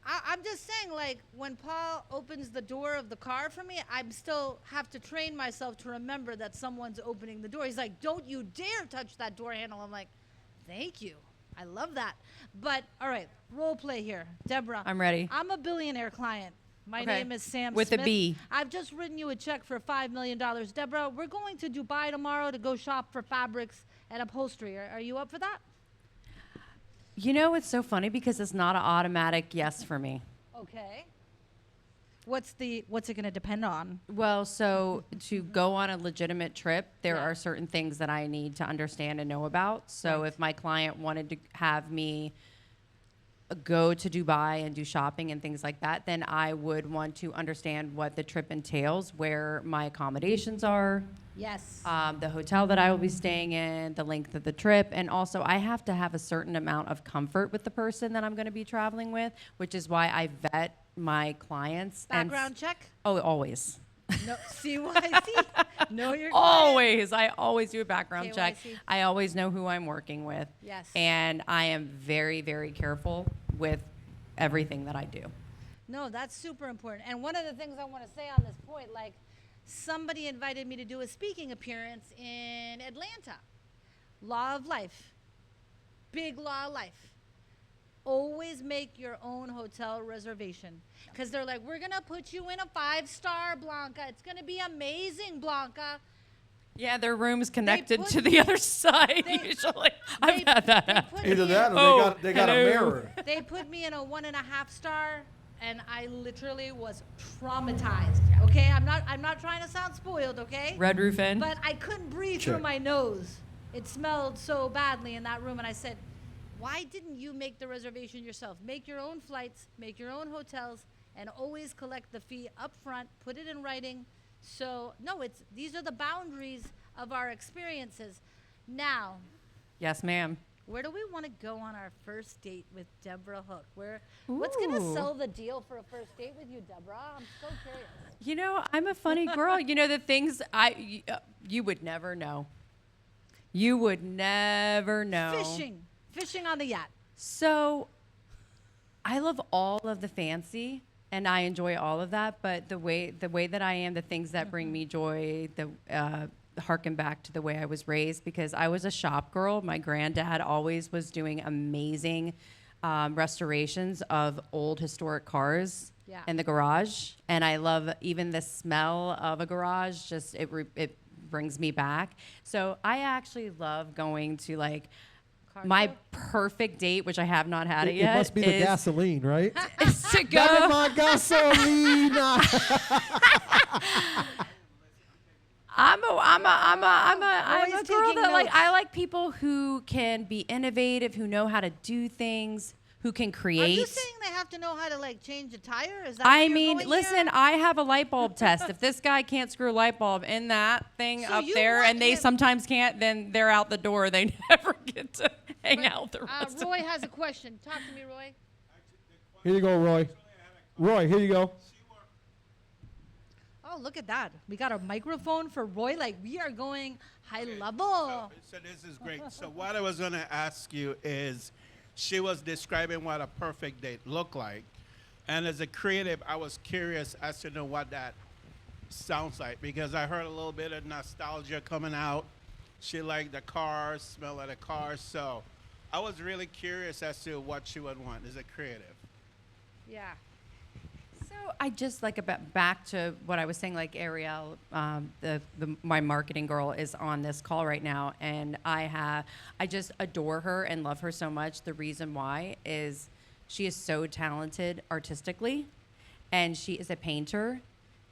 I'm just saying, like, when Paul opens the door of the car for me, I still have to train myself to remember that someone's opening the door. He's like, don't you dare touch that door handle. I'm like, thank you. I love that. But, all right, role play here. Deborah. I'm ready. I'm a billionaire client. My Okay. name is Sam With a Smith. B. I've just written you a check for $5 million. Deborah, we're going to Dubai tomorrow to go shop for fabrics and upholstery. Are you up for that? You know, it's so funny because it's not an automatic yes for me. Okay. What's it going to depend on? Well, so to go on a legitimate trip, there Yeah. are certain things that I need to understand and know about. So Right. if my client wanted to have me go to Dubai and do shopping and things like that, then I would want to understand what the trip entails, where my accommodations are, Yes. the hotel that I will be staying in, the length of the trip, and also I have to have a certain amount of comfort with the person that I'm going to be traveling with, which is why I vet my clients. Background check? Oh, always. No. CYC? No, you're Always. I always do a background check. KYC. I always know who I'm working with. Yes. And I am very, very careful with everything that I do. No, that's super important. And one of the things I want to say on this point, like, somebody invited me to do a speaking appearance in Atlanta. Law of life. Big law of life. Always make your own hotel reservation. Because they're like, we're going to put you in a 5-star, Blanca. It's going to be amazing, Blanca. Yeah, their room's connected put- to the other side they- usually. I've they- had that they happen. put Either me that or Oh, they got a hello. mirror. They put me in a 1.5 star, and I literally was traumatized. Okay, I'm not trying to sound spoiled. Okay, Red roof in. but I couldn't breathe Check. through my nose. It smelled so badly in that room, and I said, "Why didn't you make the reservation yourself? Make your own flights, make your own hotels, and always collect the fee up front, put it in writing. So, no, these are the boundaries of our experiences. Now, Yes, ma'am. where do we want to go on our first date with Debra Hook? What's going to Ooh. sell the deal for a first date with you, Debra? I'm so curious. You know, I'm a funny girl. You know, the things you would never know. You would never know. Fishing on the yacht. So, I love all of the fancy, and I enjoy all of that. But the way that I am, the things that bring me joy, harken back to the way I was raised, because I was a shop girl. My granddad always was doing amazing restorations of old historic cars in the garage, and I love even the smell of a garage. Just it brings me back. So I actually love going to like my perfect date, which I have not had it yet. It must be the gasoline, right? Is to go. Dame más gasolina. I'm a Always girl taking that I notes. like people who can be innovative, who know how to do things, who can create. Are you saying they have to know how to like change a tire? Is that I where you're mean, going listen, here? I have a light bulb test. If this guy can't screw a light bulb in that thing So up you there, want and they him- sometimes can't, then they're out the door. They never get to hang out the rest of Roy has a question. Talk to me, Roy. Here you go, Roy. Roy, here you go. Oh, look at that. We got a microphone for Roy. Like, we are going high level. So this is great. So what I was going to ask you is, she was describing what a perfect date looked like. And as a creative, I was curious as to know what that sounds like, because I heard a little bit of nostalgia coming out. She liked the cars, smell of the cars. So I was really curious as to what she would want as a creative. Yeah. So I just back to what I was saying, like Ariel, my marketing girl is on this call right now, and I just adore her and love her so much. The reason why is she is so talented artistically, and she is a painter,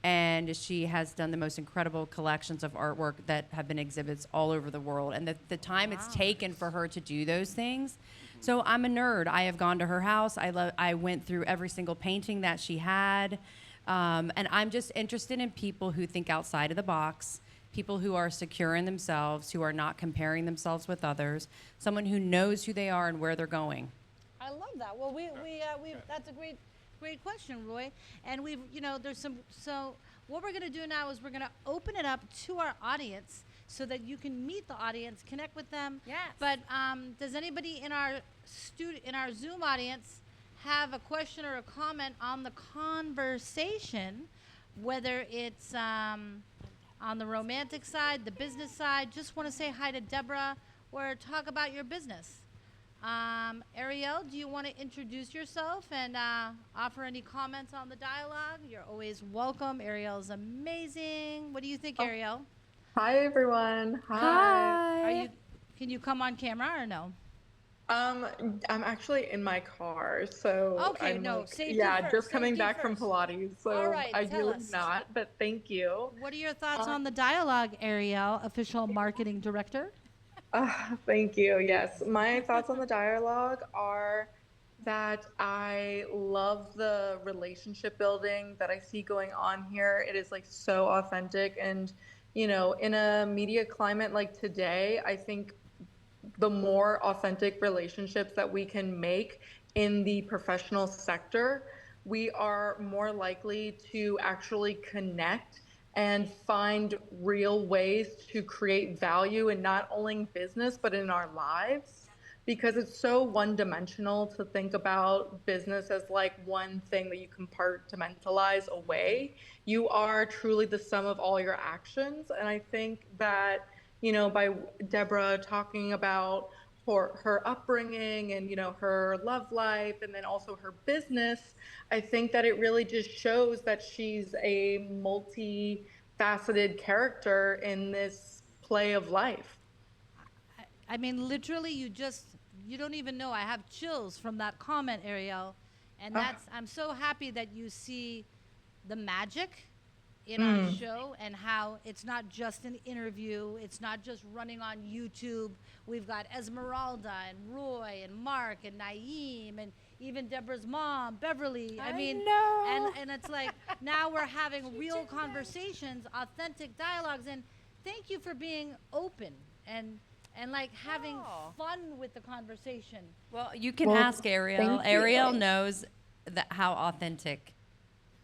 and she has done the most incredible collections of artwork that have been exhibits all over the world. And the time it's taken for her to do those things. So I'm a nerd. I have gone to her house. I went through every single painting that she had. And I'm just interested in people who think outside of the box, people who are secure in themselves, who are not comparing themselves with others, someone who knows who they are and where they're going. I love that. Well, we that's a great question, Roy. And there's some, so what we're going to do now is we're going to open it up to our audience so that you can meet the audience, connect with them. Yes. But does anybody in our Zoom audience have a question or a comment on the conversation, whether it's on the romantic side, the business side? Just want to say hi to Debra or talk about your business. Ariel, do you want to introduce yourself and offer any comments on the dialogue? You're always welcome. Ariel's amazing. What do you think, Ariel? Hi, everyone. Hi. Can you come on camera or no? I'm actually in my car, so Okay, I'm no, safety yeah, first, just coming safety back from first. Pilates, so All right, tell ideally us. not, but thank you. What are your thoughts on the dialogue, Ariel, official marketing director? Thank you. Yes, my thoughts on the dialogue are that I love the relationship building that I see going on here. It is like so authentic, and in a media climate like today, I think the more authentic relationships that we can make in the professional sector, we are more likely to actually connect and find real ways to create value in not only business, but in our lives. Because it's so one-dimensional to think about business as like one thing that you compartmentalize away. You are truly the sum of all your actions. And I think that, by Debra talking about her upbringing and, her love life, and then also her business, I think that it really just shows that she's a multi-faceted character in this play of life. I mean, literally, you don't even know. I have chills from that comment, Ariel. And I'm so happy that you see the magic in our show and how it's not just an interview. It's not just running on YouTube. We've got Esmeralda and Roy and Mark and Naeem and even Debra's mom, Beverly. I mean, know. and it's like now we're having real conversations, authentic dialogues, and thank you for being open and like having fun with the conversation. Well, you can Well, ask Ariel. thank you. Ariel knows how authentic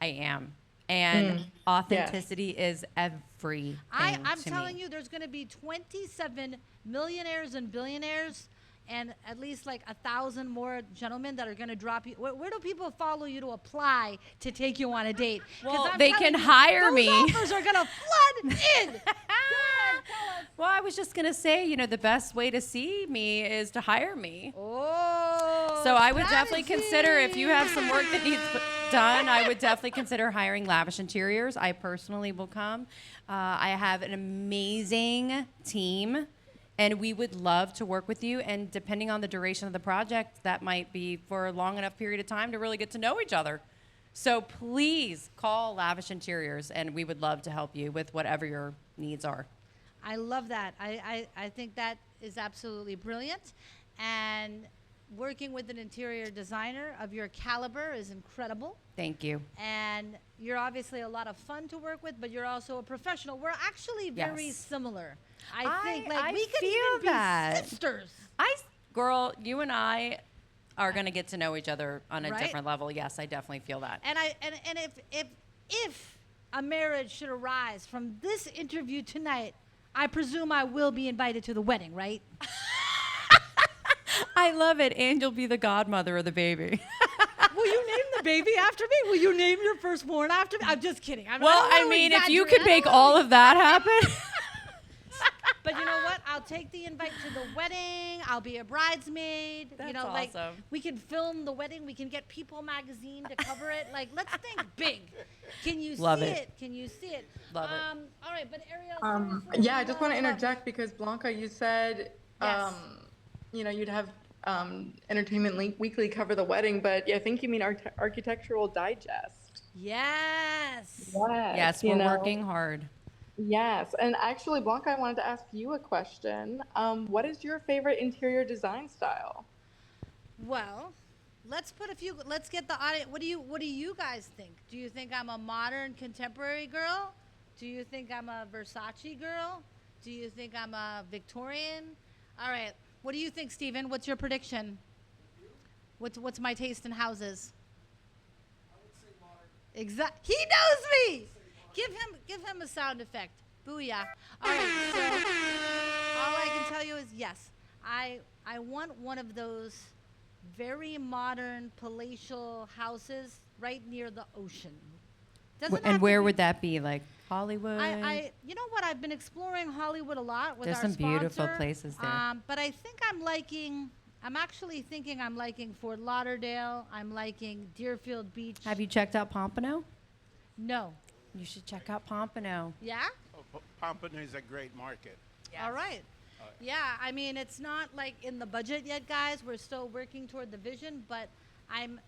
I am. And authenticity is everything. I'm to telling me. you, there's going to be 27 millionaires and billionaires, and at least like 1,000 more gentlemen that are going to drop you. Where do people follow you to apply to take you on a date? 'Cause Well, I'm they telling can you, hire those me. offers are going to flood in. Go ahead, tell us. Well, I was just going to say, the best way to see me is to hire me. Oh, So I would definitely strategy. consider, if you have some work that needs done, I would definitely consider hiring Lavish Interiors. I personally will come. I have an amazing team, and we would love to work with you. And depending on the duration of the project, that might be for a long enough period of time to really get to know each other. So please call Lavish Interiors, and we would love to help you with whatever your needs are. I love that. I think that is absolutely brilliant. And working with an interior designer of your caliber is incredible. Thank you. And you're obviously a lot of fun to work with, but you're also a professional. We're actually very Yes. similar. I think like I we could feel even that. be sisters. Girl, you and I are going to get to know each other on a Right? different level. Yes, I definitely feel that. And if a marriage should arise from this interview tonight, I presume I will be invited to the wedding, right? I love it. And you'll be the godmother of the baby. Will you name the baby after me? Will you name your firstborn after me? I'm just kidding. Well, I mean, if you could make all of that happen. But you know what? I'll take the invite to the wedding. I'll be a bridesmaid. That's like awesome. we can film the wedding. We can get People magazine to cover it. Like, let's think big. Can you Love see it. it? Can you see it? Love it. All right, but Ariel. Yeah, I just want to interject because Blanca, you said, Yes. you'd have Entertainment Weekly cover the wedding, but I think you mean Architectural Digest. Yes. Yes, we're working hard. Yes, and actually, Blanca, I wanted to ask you a question. What is your favorite interior design style? Well, let's get the audience. What do you guys think? Do you think I'm a modern contemporary girl? Do you think I'm a Versace girl? Do you think I'm a Victorian? All right. What do you think, Steven? What's your prediction? What's my taste in houses? I would say modern. He knows me. Give him a sound effect. Booyah. All right. So all I can tell you is yes. I want one of those very modern palatial houses right near the ocean. Doesn't have And to where be- would that be? Like Hollywood? you know what? I've been exploring Hollywood a lot with There's our some beautiful sponsor. places there. But I think I'm actually thinking I'm liking Fort Lauderdale. I'm liking Deerfield Beach. Have you checked out Pompano? No. You should check out Pompano. Yeah? Pompano is a great market. All right. Yeah, I mean, it's not like in the budget yet, guys. We're still working toward the vision, but I'm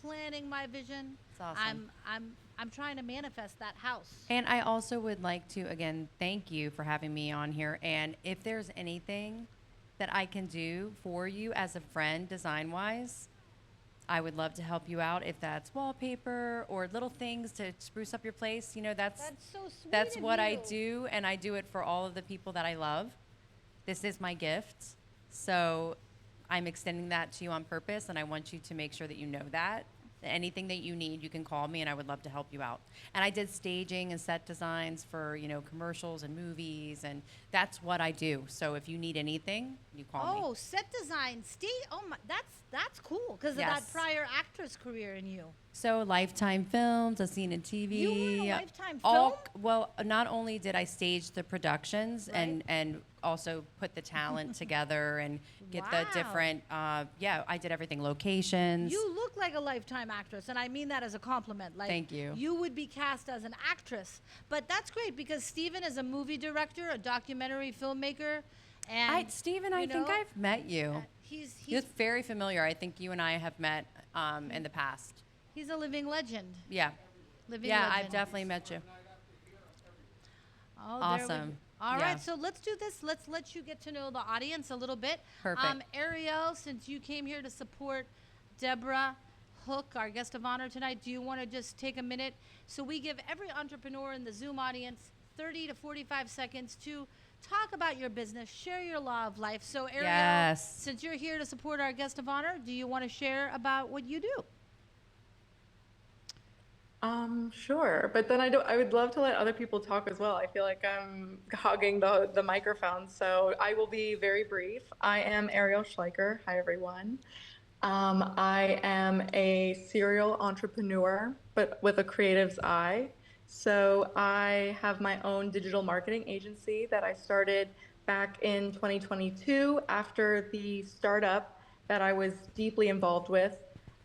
planning my vision. It's awesome. I'm trying to manifest that house. And I also would like to, again, thank you for having me on here. And if there's anything that I can do for you as a friend, design-wise, I would love to help you out. If that's wallpaper or little things to spruce up your place, that's so sweet. that's of what I you. do, and I do it for all of the people that I love. This is my gift. So I'm extending that to you on purpose, and I want you to make sure that you know that. Anything that you need, you can call me, and I would love to help you out. And I did staging and set designs for, commercials and movies, and that's what I do. So if you need anything, you call me. Oh, set design. Oh my, that's cool because of Yes. that prior actress career in you. So Lifetime Films, A Scene in TV. You were in a Lifetime all, film? Well, not only did I stage the productions and also put the talent together and get the Wow. different, I did everything, locations. You look like a Lifetime actress, and I mean that as a compliment. Like, Thank you. You would be cast as an actress, but that's great because Steven is a movie director, a documentary filmmaker, and Stephen, I think I've met you. he's You're very familiar. I think you and I have met in the past. he's a living legend. Yeah. Living Yeah, legend. I've definitely met you. Oh, there we go. Awesome. All Yeah. right, so let's do this. Let's let you get to know the audience a little bit. Perfect. Ariel, since you came here to support Debra Hook, our guest of honor tonight. Do you want to just take a minute? So we give every entrepreneur in the Zoom audience 30 to 45 seconds to talk about your business, share your law of life. So Ariel, Yes. since you're here to support our guest of honor, do you want to share about what you do? Sure, but then I would love to let other people talk as well. I feel like I'm hogging the microphone, so I will be very brief. I am Ariel Schleicher. Hi, everyone. I am a serial entrepreneur, but with a creative's eye. So I have my own digital marketing agency that I started back in 2022 after the startup that I was deeply involved with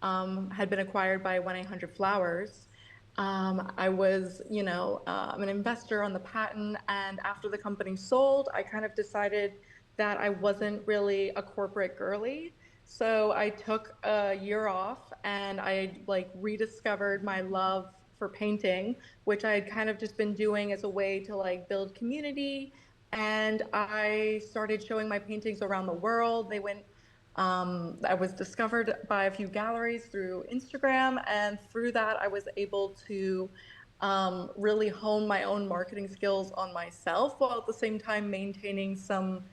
had been acquired by 1-800-Flowers. I was, an investor on the patent, and after the company sold, I kind of decided that I wasn't really a corporate girly. So I took a year off and I like rediscovered my love for painting, which I had kind of just been doing as a way to like build community. And I started showing my paintings around the world. I was discovered by a few galleries through Instagram, and through that, I was able to really hone my own marketing skills on myself while at the same time maintaining some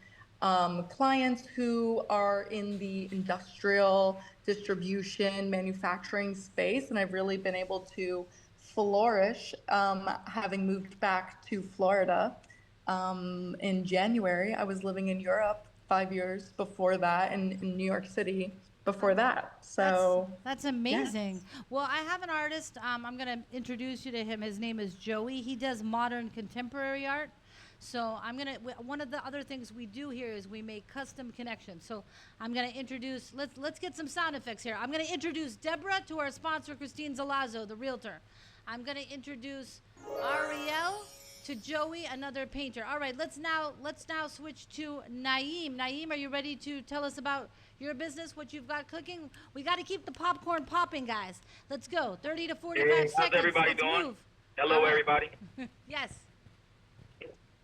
clients who are in the industrial distribution manufacturing space. And I've really been able to flourish having moved back to Florida in January. I was living in Europe 5 years before that, and in New York City before that. So That's amazing. Well, I have an artist. I'm going to introduce you to him. His name is Joey. He does modern contemporary art. So one of the other things we do here is we make custom connections. So I'm going to introduce, let's get some sound effects here. I'm going to introduce Deborah to our sponsor, Christine Zalazo, the realtor. I'm going to introduce Ariel to Joey, another painter. All right, let's now switch to Naeem. Naeem, are you ready to tell us about your business, what you've got cooking? We got to keep the popcorn popping, guys. Let's go. 30 to 45 seconds. How's everybody Let's doing? move. Hello, everybody. Yes.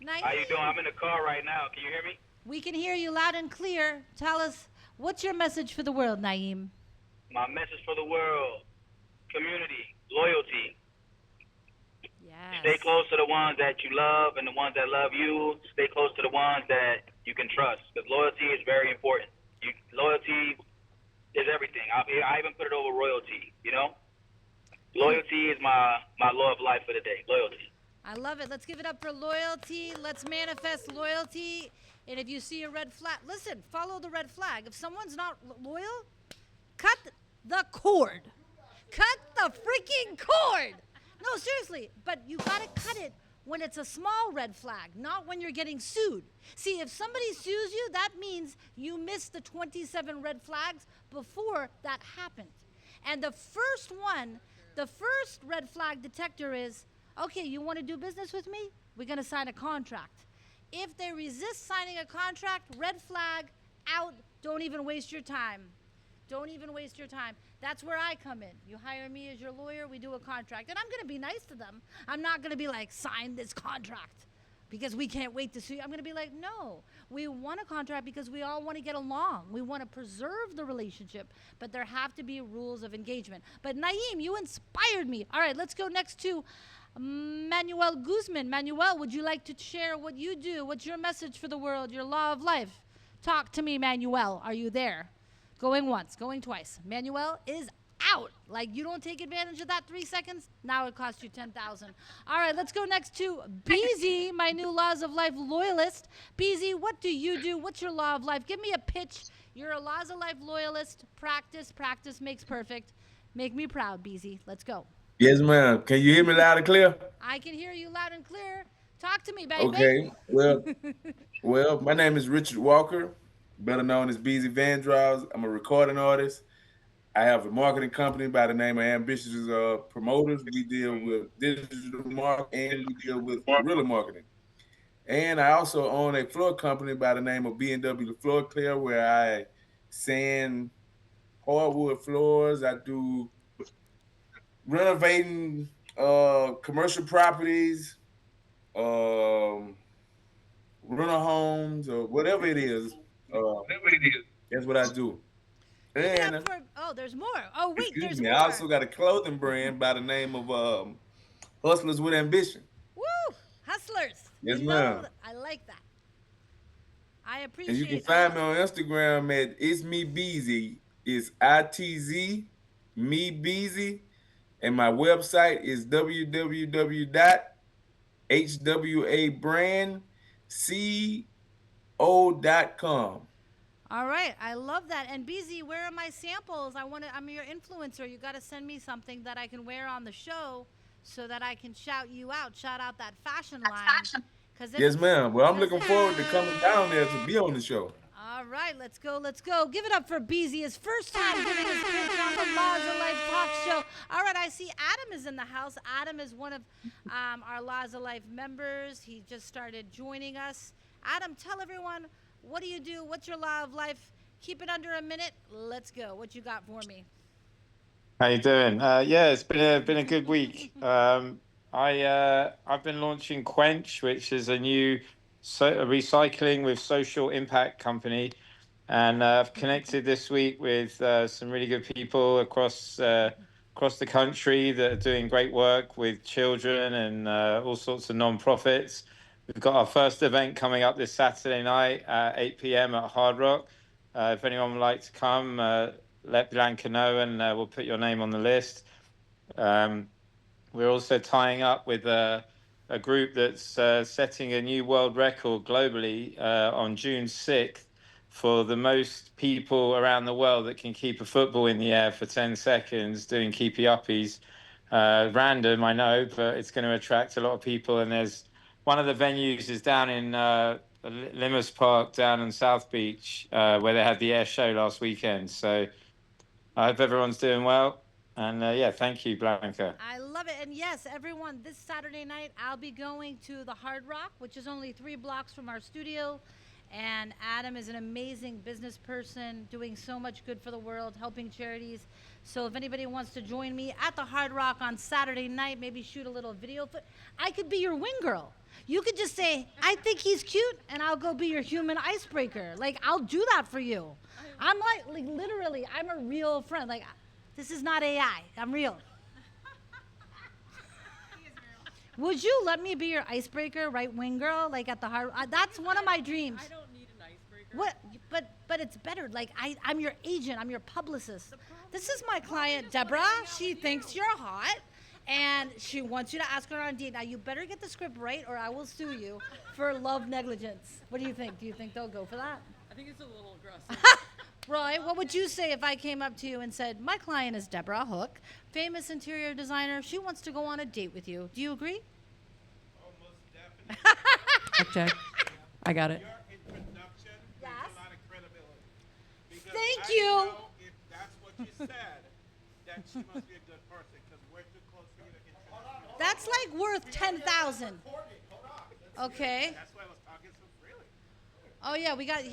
How you doing? I'm in the car right now. Can you hear me? We can hear you loud and clear. Tell us, what's your message for the world, Naeem? My message for the world: community, loyalty. Yes. Stay close to the ones that you love and the ones that love you. Stay close to the ones that you can trust, because loyalty is very important. Loyalty is everything. I even put it over royalty, Loyalty is my law of life for the day. Loyalty. I love it. Let's give it up for loyalty. Let's manifest loyalty. And if you see a red flag, listen, follow the red flag. If someone's not loyal, cut the cord. Cut the freaking cord. No, seriously. But you got to cut it when it's a small red flag, not when you're getting sued. See, if somebody sues you, that means you missed the 27 red flags before that happened. And the first red flag detector is, okay, you want to do business with me? We're going to sign a contract. If they resist signing a contract, red flag, out, don't even waste your time. Don't even waste your time. That's where I come in. You hire me as your lawyer, we do a contract. And I'm going to be nice to them. I'm not going to be like, sign this contract because we can't wait to sue you. I'm going to be like, no, we want a contract because we all want to get along. We want to preserve the relationship, but there have to be rules of engagement. But Naeem, you inspired me. All right, let's go next to Manuel Guzman. Manuel, would you like to share what you do? What's your message for the world, your law of life? Talk to me, Manuel. Are you there? Going once, going twice. Manuel is out. Like, you don't take advantage of that 3 seconds, now it costs you 10,000. All right, let's go next to BZ, my new Laws of Life loyalist. BZ, what do you do? What's your law of life? Give me a pitch. You're a Laws of Life loyalist. Practice makes perfect. Make me proud, BZ. Let's go. Yes, ma'am. Can you hear me loud and clear? I can hear you loud and clear. Talk to me, baby. Okay. Well, my name is Richard Walker, better known as BZ Vandross. I'm a recording artist. I have a marketing company by the name of Ambitious Promoters. We deal with digital marketing and we deal with guerrilla marketing. And I also own a floor company by the name of B&W Floor Clear, where I sand hardwood floors. I do renovating commercial properties, rental homes, or whatever it is. That's what I do. it And up for, oh, there's more. Oh, wait, excuse there's me, more. I also got a clothing brand by the name of Hustlers with Ambition. Woo! Hustlers. Yes, You know, ma'am. I like that. I And you can appreciate find me on Instagram at It's Me Beezy. It's ITZ Me Beezy. And my website is www.hwabrandco.com. All right, I love that. And BZ, where are my samples? I'm your influencer. You got to send me something that I can wear on the show so that I can shout you out, shout out that fashion line. Yes, ma'am. Well, I'm looking forward to coming down there to be on the show. All right, let's go, let's go. Give it up for BZ, his first time giving his pitch on the Laws of Life talk show. All right, I see Adam is in the house. Adam is one of our Laws of Life members. He just started joining us. Adam, tell everyone, what do you do? What's your law of life? Keep it under a minute. Let's go. What you got for me? How you doing? Yeah, it's been a good week. I've been launching Quench, which is a new recycling with social impact company, and I've connected this week with some really good people across the country that are doing great work with children and all sorts of non-profits. We've got our first event coming up this Saturday night at 8 p.m. at Hard Rock. If anyone would like to come, let Blanca know, and we'll put your name on the list. We're also tying up with a group that's setting a new world record globally on June 6th for the most people around the world that can keep a football in the air for 10 seconds doing keepy uppies. Random, I know, but it's going to attract a lot of people. And there's one of the venues is down in Limmer's Park down in South Beach, where they had the air show last weekend. So I hope everyone's doing well. And yeah, thank you, Blanca. I love it. And yes, everyone, this Saturday night, I'll be going to the Hard Rock, which is only 3 blocks from our studio. And Adam is an amazing business person, doing so much good for the world, helping charities. So if anybody wants to join me at the Hard Rock on Saturday night, maybe shoot a little video. I could be your wing girl. You could just say, I think he's cute, and I'll go be your human icebreaker. Like, I'll do that for you. I'm like literally, I'm a real friend. Like, this is not AI. I'm real. Would you let me be your icebreaker, right wing girl, like at the Hard? That's one of my dreams. I don't need an icebreaker. What? But it's better. Like I'm your agent. I'm your publicist. This is my client, Debra. She thinks you're hot, and she wants you to ask her on a date. Now you better get the script right, or I will sue you for love negligence. What do you think? Do you think they'll go for that? I think it's a little aggressive. Roy, what would you say if I came up to you and said, my client is Debra Hook, famous interior designer. She wants to go on a date with you. Do you agree? Almost definitely. Check. I got it. Your introduction brings a lot of credibility. Because Thank I you. know if that's what you said, that she must be a good person because we're too close for you to introduce. That's like worth 10,000. Okay. That's why I was talking so freely. Oh yeah, we got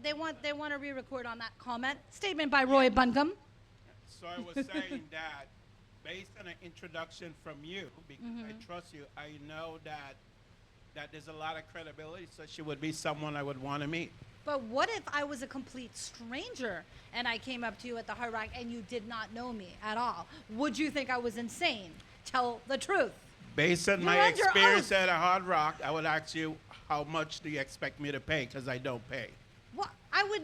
they want to re-record on that comment. Statement by Roy Buncombe. So I was saying that based on an introduction from you, because I trust you, I know that there's a lot of credibility, so she would be someone I would want to meet. But what if I was a complete stranger and I came up to you at the Hard Rock and you did not know me at all? Would you think I was insane? Tell the truth. Based on You're my under experience oath. at a Hard Rock, I would ask you, how much do you expect me to pay? Because I don't pay. What? I would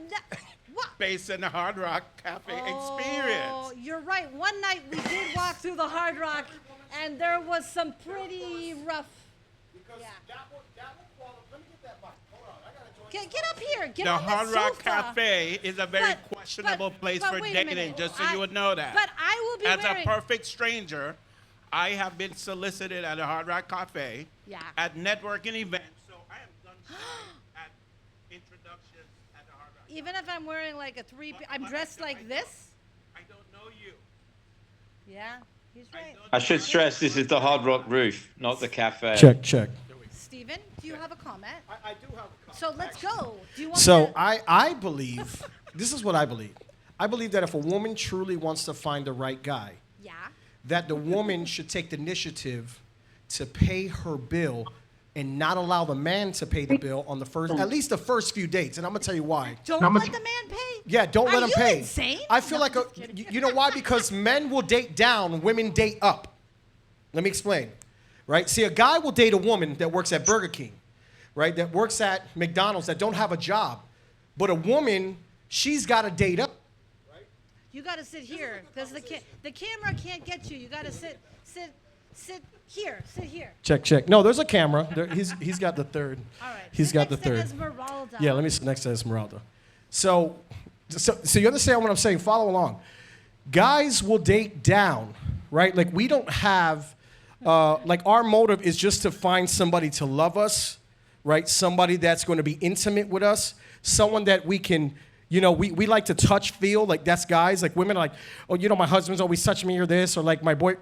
what? Based on the Hard Rock Cafe Oh, experience. you're right. One night we did walk through the Hard Rock and there was some pretty rough. Yeah. Get up here. Get The on Hard the Rock sofa. Cafe is a very But- questionable place but for wait a dating, minute. just so you would know that. But I will be As wearing. a perfect stranger, I have been solicited at a Hard Rock Cafe, Yeah. at networking events, so I am done at introductions at the Hard Rock. Even if I'm wearing like a I'm dressed like this. I don't know you. Yeah, he's right. I should stress this is the Hard Rock roof, not the cafe. Check. Steven, do you have a comment? I do have a comment. So let's go. Do you want So me to? I believe, this is what I believe. I believe that if a woman truly wants to find the right guy, Yeah. that the woman should take the initiative to pay her bill and not allow the man to pay the bill on the first, at least the first few dates. And I'm gonna tell you why. Don't let the man pay. Yeah, don't let him pay. Are you insane? I feel like you know why? Because men will date down, women date up. Let me explain. Right? See, a guy will date a woman that works at Burger King, right? That works at McDonald's, that don't have a job. But a woman, she's got to date up. You got to sit here because the camera can't get you. You got to sit here. Sit here. Check. No, there's a camera. He's got the third. All right. He's got the next to third. Esmeralda. Yeah, let me sit next to Esmeralda. So you understand what I'm saying? Follow along. Guys will date down, right? Like we don't have, like our motive is just to find somebody to love us, right? Somebody that's going to be intimate with us, someone that we can, you know, we like to touch, feel, like that's guys. Like women are like, oh, you know, my husband's always touching me or this, or like my boy.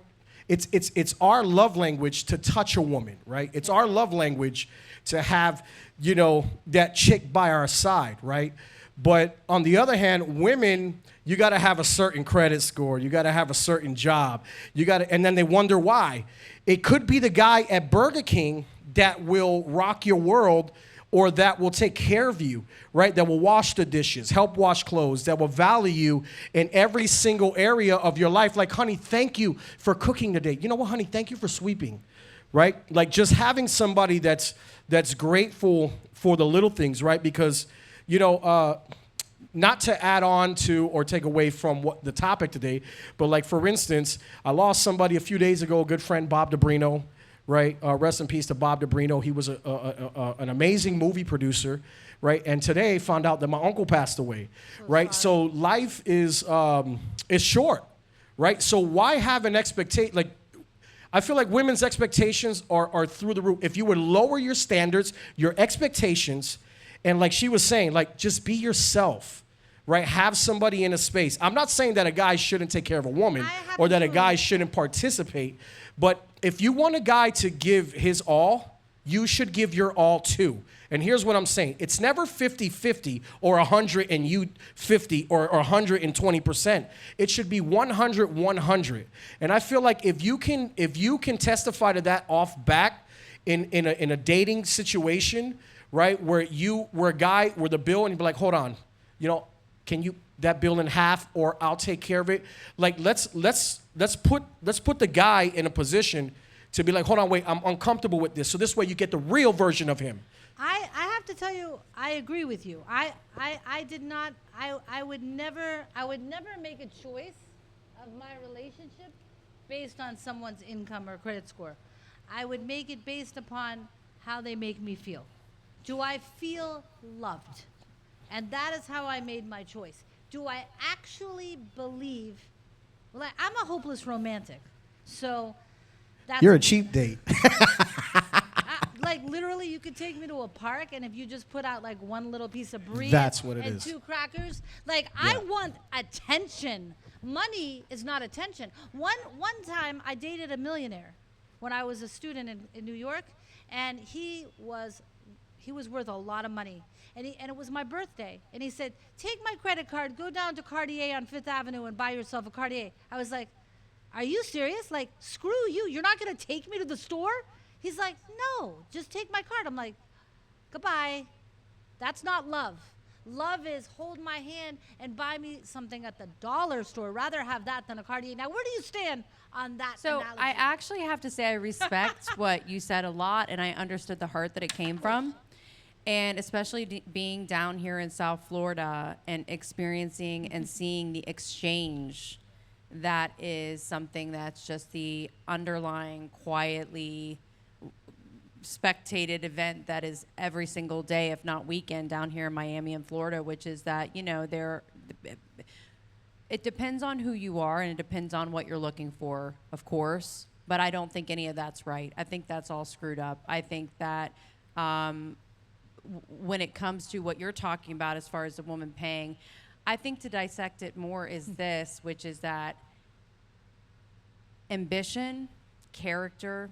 It's our love language to touch a woman, right? It's our love language to have, you know, that chick by our side, right? But on the other hand, women, you got to have a certain credit score. You got to have a certain job. And then they wonder why. It could be the guy at Burger King that will rock your world, or that will take care of you, right? That will wash the dishes, help wash clothes, that will value you in every single area of your life. Like, honey, thank you for cooking today. You know what, honey, thank you for sweeping, right? Like just having somebody that's grateful for the little things, right? Because, you know, not to add on to or take away from what the topic today, but like, for instance, I lost somebody a few days ago, a good friend, Bob DeBrino, right? Rest in peace to Bob DeBrino. He was an amazing movie producer, right? And today found out that my uncle passed away, right? So life is short, right? So why have an expectation? Like, I feel like women's expectations are through the roof. If you would lower your standards, your expectations, and like she was saying, like just be yourself, right? Have somebody in a space. I'm not saying that a guy shouldn't take care of a woman or that a guy shouldn't participate, but if you want a guy to give his all, you should give your all too. And here's what I'm saying. It's never 50-50 or 100 and you 50 or 120%. It should be 100-100. And I feel like if you can testify to that off back in a dating situation, right, where the bill, and you be like, hold on, you know, can you that bill in half, or I'll take care of it. Like let's put the guy in a position to be like, hold on, wait, I'm uncomfortable with this. So this way you get the real version of him. I have to tell you, I agree with you. I would never make a choice of my relationship based on someone's income or credit score. I would make it based upon how they make me feel. Do I feel loved? And that is how I made my choice. Do I actually believe? Well, I'm a hopeless romantic, so that's You're a cheap date. like literally, you could take me to a park, and if you just put out like one little piece of brie, that's what it and is. 2 crackers, like I want attention. Money is not attention. One time, I dated a millionaire when I was a student in New York, and he was worth a lot of money. And it was my birthday. And he said, take my credit card, go down to Cartier on 5th Avenue and buy yourself a Cartier. I was like, are you serious? Like, screw you. You're not going to take me to the store? He's like, no, just take my card. I'm like, goodbye. That's not love. Love is hold my hand and buy me something at the dollar store. Rather have that than a Cartier. Now, where do you stand on that So analogy? I actually have to say I respect what you said a lot, and I understood the heart that it came from. And especially being down here in South Florida and experiencing and seeing the exchange, that is something that's just the underlying, quietly spectated event that is every single day, if not weekend, down here in Miami and Florida, which is that, you know, it depends on who you are and it depends on what you're looking for, of course, but I don't think any of that's right. I think that's all screwed up. I think that when it comes to what you're talking about as far as the woman paying, I think to dissect it more is this, which is that ambition, character,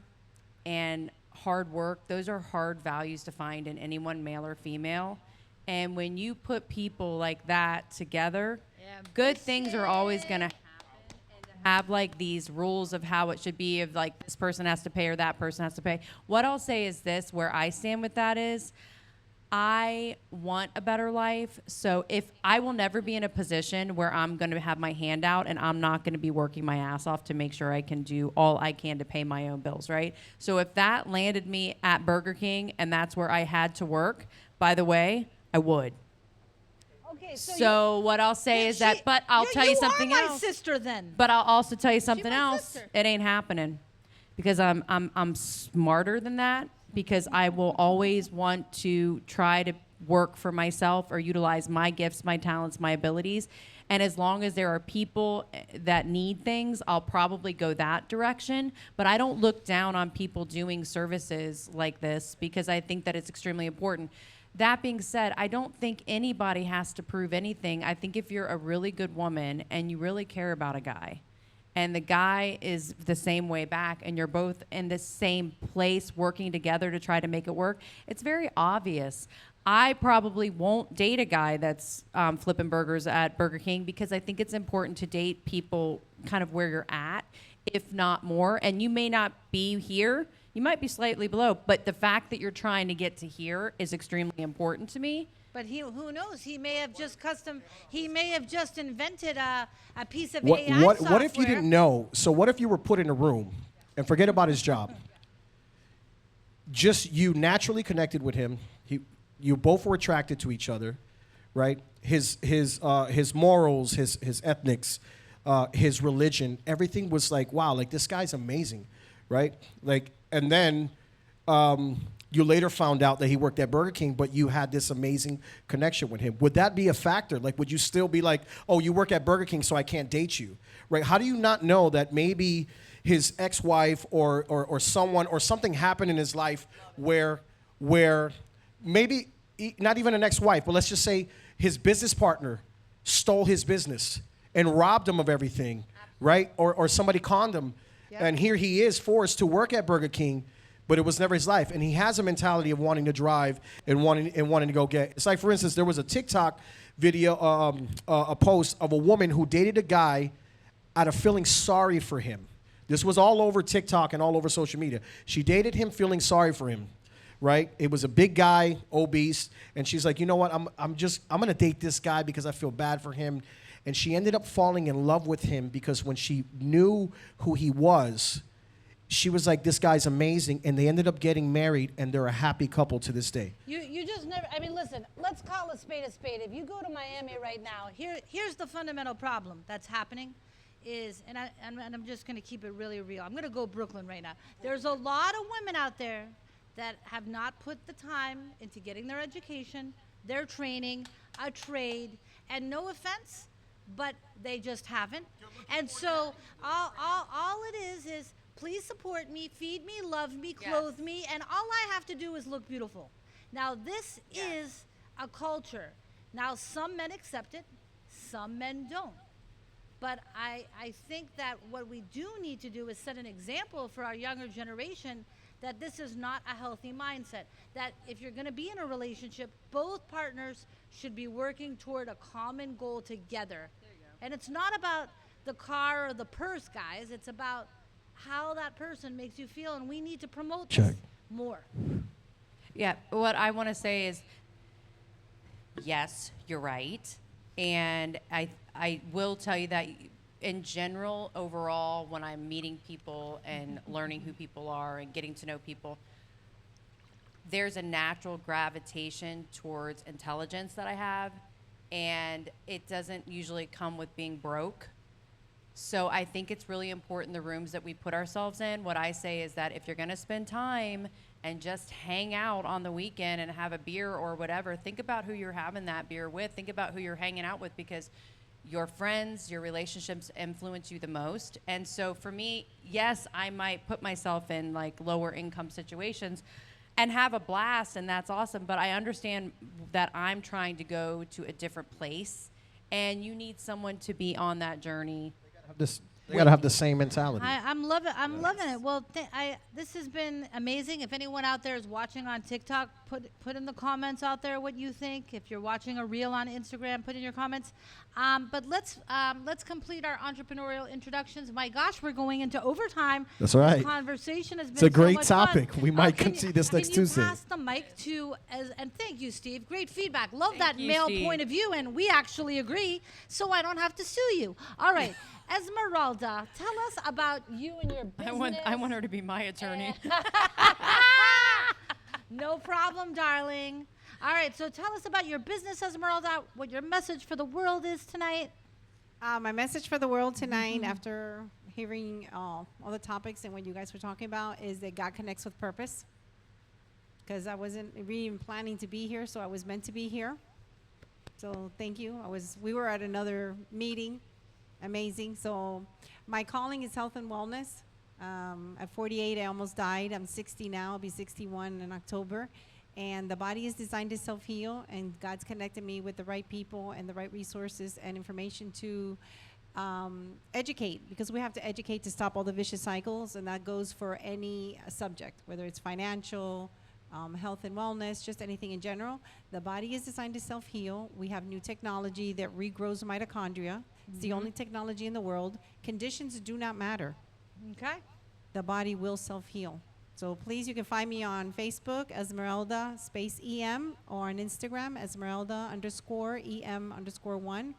and hard work, those are hard values to find in anyone, male or female. And when you put people like that together, good things are always going to happen. And to have like these rules of how it should be, of like this person has to pay or that person has to pay. What I'll say is this, where I stand with that is, I want a better life. So if I will never be in a position where I'm going to have my hand out and I'm not going to be working my ass off to make sure I can do all I can to pay my own bills, right? So if that landed me at Burger King and that's where I had to work, by the way, I would. Okay, So what I'll say is that, but I'll tell you something You are my else. sister then. But I'll also tell you something my else. sister. It ain't happening, because I'm smarter than that. Because I will always want to try to work for myself or utilize my gifts, my talents, my abilities. And as long as there are people that need things, I'll probably go that direction. But I don't look down on people doing services like this, because I think that it's extremely important. That being said, I don't think anybody has to prove anything. I think if you're a really good woman and you really care about a guy, and the guy is the same way back, and you're both in the same place working together to try to make it work, it's very obvious. I probably won't date a guy that's flipping burgers at Burger King, because I think it's important to date people kind of where you're at, if not more. And you may not be here. You might be slightly below, but the fact that you're trying to get to here is extremely important to me. But who knows? He may have just invented a piece of What, AI what, software. what if you didn't know? So what if you were put in a room, and forget about his job, just you naturally connected with him. You both were attracted to each other, right? His morals, his ethnics, his religion, everything was like, wow, like this guy's amazing, right? Like, and then you later found out that he worked at Burger King, but you had this amazing connection with him. Would that be a factor? Like, would you still be like, oh, you work at Burger King, so I can't date you, right? How do you not know that maybe his ex-wife or someone or something happened in his life where maybe not even an ex-wife, but let's just say his business partner stole his business and robbed him of everything, right? Or somebody conned him, and here he is forced to work at Burger King, but it was never his life. And he has a mentality of wanting to drive and wanting to go get. It's like, for instance, there was a TikTok video, a post of a woman who dated a guy out of feeling sorry for him. This was all over TikTok and all over social media. She dated him feeling sorry for him, right? It was a big guy, obese, and she's like, you know what? I'm gonna date this guy because I feel bad for him. And she ended up falling in love with him because when she knew who he was, she was like, this guy's amazing, and they ended up getting married, and they're a happy couple to this day. You just never, I mean, listen, let's call a spade a spade. If you go to Miami right now, here's the fundamental problem that's happening is, and I'm just going to keep it really real. I'm going to go Brooklyn right now. There's a lot of women out there that have not put the time into getting their education, their training, a trade, and no offense, but they just haven't. And so all it is please support me, feed me, love me, clothe me, and all I have to do is look beautiful. Now, this is a culture. Now, some men accept it, some men don't. But I think that what we do need to do is set an example for our younger generation that this is not a healthy mindset. That if you're going to be in a relationship, both partners should be working toward a common goal together. And it's not about the car or the purse, guys. It's about how that person makes you feel, and we need to promote this more. Yeah, what I want to say is, yes, you're right. And I will tell you that in general, overall, when I'm meeting people and learning who people are and getting to know people, there's a natural gravitation towards intelligence that I have, and it doesn't usually come with being broke. So I think it's really important the rooms that we put ourselves in. What I say is that if you're going to spend time and just hang out on the weekend and have a beer or whatever, think about who you're having that beer with. Think about who you're hanging out with, because your friends, your relationships influence you the most. And so for me, yes, I might put myself in like lower income situations and have a blast, and that's awesome. But I understand that I'm trying to go to a different place, and you need someone to be on that journey They gotta have the same mentality. I'm loving it. Well, this has been amazing. If anyone out there is watching on TikTok, put in the comments out there what you think. If you're watching a reel on Instagram, put in your comments. But let's complete our entrepreneurial introductions. My gosh, we're going into overtime. That's right. This conversation has been It's a great so much fun. topic. We might continue this next Tuesday. Can you pass the mic to and thank you, Steve. Great feedback. Love that you, male Steve. point of view, and we actually agree, so I don't have to sue you. All right. Esmeralda, tell us about you and your business. I want her to be my attorney. No problem, darling. All right, so tell us about your business, Esmeralda, what your message for the world is tonight. My message for the world tonight, after hearing all the topics and what you guys were talking about, is that God connects with purpose. Because I wasn't even planning to be here, so I was meant to be here. So thank you. We were at another meeting. Amazing. So my calling is health and wellness. At 48, I almost died. I'm 60 now. I'll be 61 in October. And the body is designed to self-heal, and God's connected me with the right people and the right resources and information to educate, because we have to educate to stop all the vicious cycles, and that goes for any subject, whether it's financial, health and wellness, just anything in general. The body is designed to self-heal. We have new technology that regrows mitochondria. It's the only technology in the world. Conditions do not matter. Okay. The body will self-heal. So please, you can find me on Facebook, Esmeralda _EM, or on Instagram, Esmeralda_EM_1.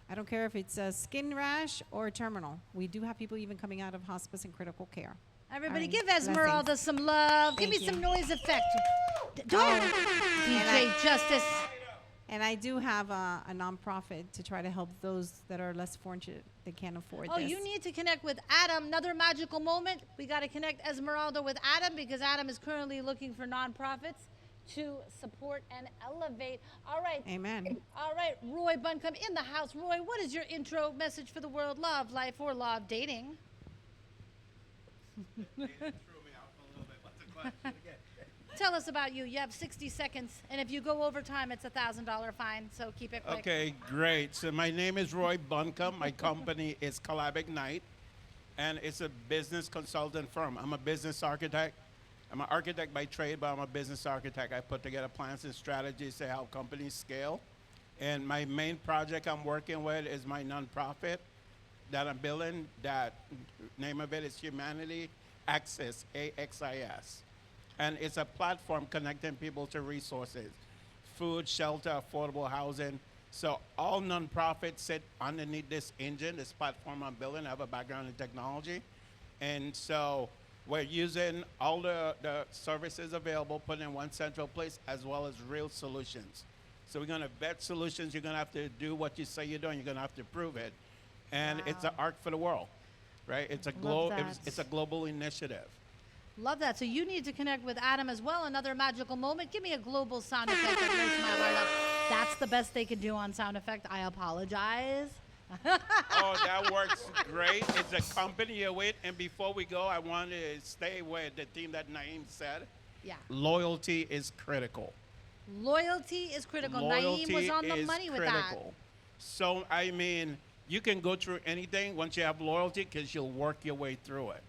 I don't care if it's a skin rash or a terminal. We do have people even coming out of hospice and critical care. Everybody All right, give Esmeralda blessings. some love. Thank Give me you. some noise effect. DJ Justice. And I do have a nonprofit to try to help those that are less fortunate that can't afford Oh, this. you need to connect with Adam. Another magical moment. We got to connect Esmeralda with Adam, because Adam is currently looking for nonprofits to support and elevate. All right. Amen. All right. Roy Buncombe in the house. Roy, what is your intro message for the world? Love, life, or law of dating? Tell us about you. You have 60 seconds, and if you go over time, it's a $1,000 fine. So keep it quick. Okay, great. So my name is Roy Buncombe. My company is Collab Ignite, and it's a business consultant firm. I'm a business architect. I'm an architect by trade, but I'm a business architect. I put together plans and strategies to help companies scale. And my main project I'm working with is my nonprofit that I'm building. That name of it is Humanity Access, AXIS. And it's a platform connecting people to resources, food, shelter, affordable housing. So all nonprofits sit underneath this engine, this platform I'm building. I have a background in technology. And so we're using all the services available, put in one central place, as well as real solutions. So we're going to vet solutions. You're going to have to do what you say you're doing. You're going to have to prove it. And it's an arc for the world, right? It's a it's a global initiative. Love that. So you need to connect with Adam as well. Another magical moment. Give me a global sound effect that makes my heart up. That's the best they could do on sound effect. I apologize. Oh, that works great. It's a company you're with. And before we go, I want to stay with the theme that Naeem said. Yeah. Loyalty is critical. Loyalty is critical. Naeem was on the money with that. So, I mean, you can go through anything once you have loyalty, because you'll work your way through it.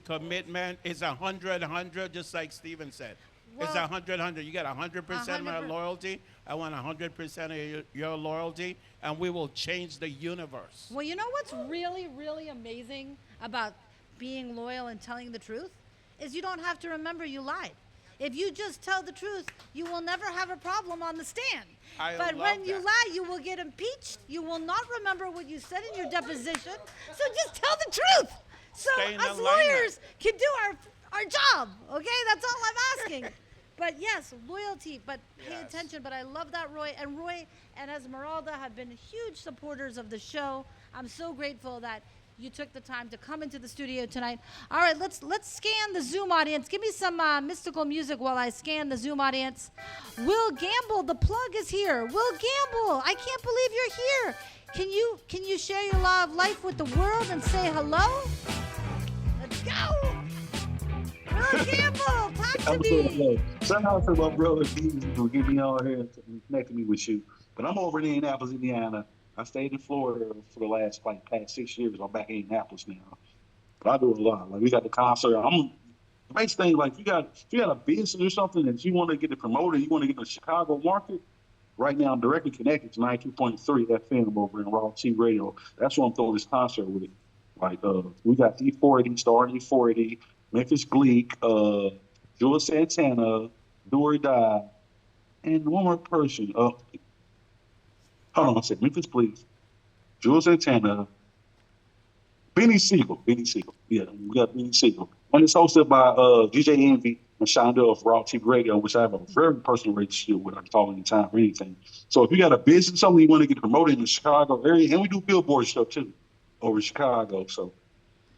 Commitment is 100, just like Steven said. It's 100. You got 100% of my loyalty. I want 100% of your loyalty, and we will change the universe. Well, you know what's really, really amazing about being loyal and telling the truth is you don't have to remember you lied. If you just tell the truth, you will never have a problem on the stand. But when you lie, you will get impeached. You will not remember what you said in your deposition. So just tell the truth. So us lawyers can do our job, okay? That's all I'm asking. But yes, loyalty, but pay attention. But I love that, Roy. And Roy and Esmeralda have been huge supporters of the show. I'm so grateful that you took the time to come into the studio tonight. All right, let's scan the Zoom audience. Give me some mystical music while I scan the Zoom audience. Will Gamble, the plug is here. Will Gamble, I can't believe you're here. Can you share your law of life with the world and say hello? Let's go. Will Gamble, talk to me. Shout out to my brother, Jesus, for getting me on here and connecting me with you. But I'm over in Indianapolis, Indiana, I stayed in Florida for the last like past 6 years. I'm back in Indianapolis now. But I do a lot. Like we got the concert. The main thing, like if you got a business or something that you want to get it promoted, you want to get in the Chicago market. Right now, I'm directly connected to 92.3 FM over in Raw T Radio. That's what I'm throwing this concert with. Like, we got E480, starting E480, Memphis Bleak, Jules Santana, Do or Die, and one more person. Hold on a second. Memphis Bleak, Jules Santana, Benny Siegel. Benny Siegel. Yeah, we got Benny Siegel. And it's hosted by DJ Envy and Shonda of Raw TV Radio, which I have a very personal relationship with. I can call anytime for anything. So if you got a business, something you want to get promoted in the Chicago area, and we do billboard stuff too over in Chicago. So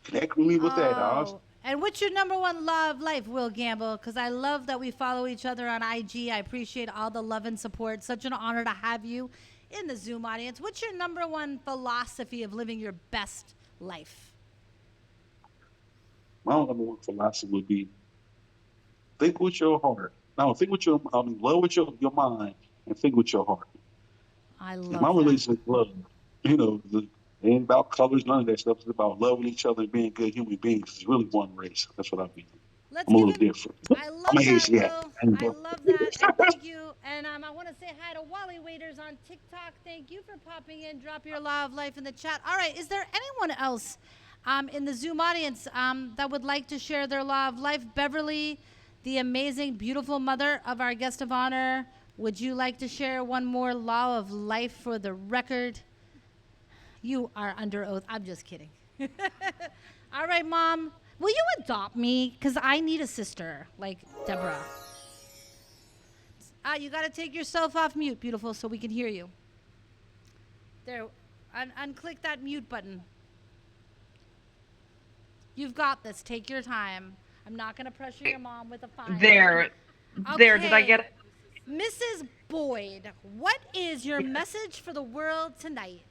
connect with me with that. And what's your number one law of life, Will Gamble? Because I love that we follow each other on IG. I appreciate all the love and support. Such an honor to have you in the Zoom audience. What's your number one philosophy of living your best life? My number one philosophy would be think with your heart. No, think with love with your mind and think with your heart. I love my that. relationship is love. It ain't about colors, none of that stuff. It's about loving each other and being good human beings. It's really one race. That's what I mean. I'm a little different. I love I'm a that, Haitian. Will. I love that. And thank you. And I want to say hi to Wally Waiters on TikTok. Thank you for popping in. Drop your law of life in the chat. All right. Is there anyone else in the Zoom audience that would like to share their law of life? Beverly, the amazing, beautiful mother of our guest of honor, would you like to share one more law of life for the record? You are under oath. I'm just kidding. All right, Mom. Will you adopt me? Because I need a sister like Debra. You got to take yourself off mute, beautiful, so we can hear you. There. Unclick that mute button. You've got this. Take your time. I'm not going to pressure your mom with a fine. There. Did I get it? Mrs. Boyd, what is your message for the world tonight?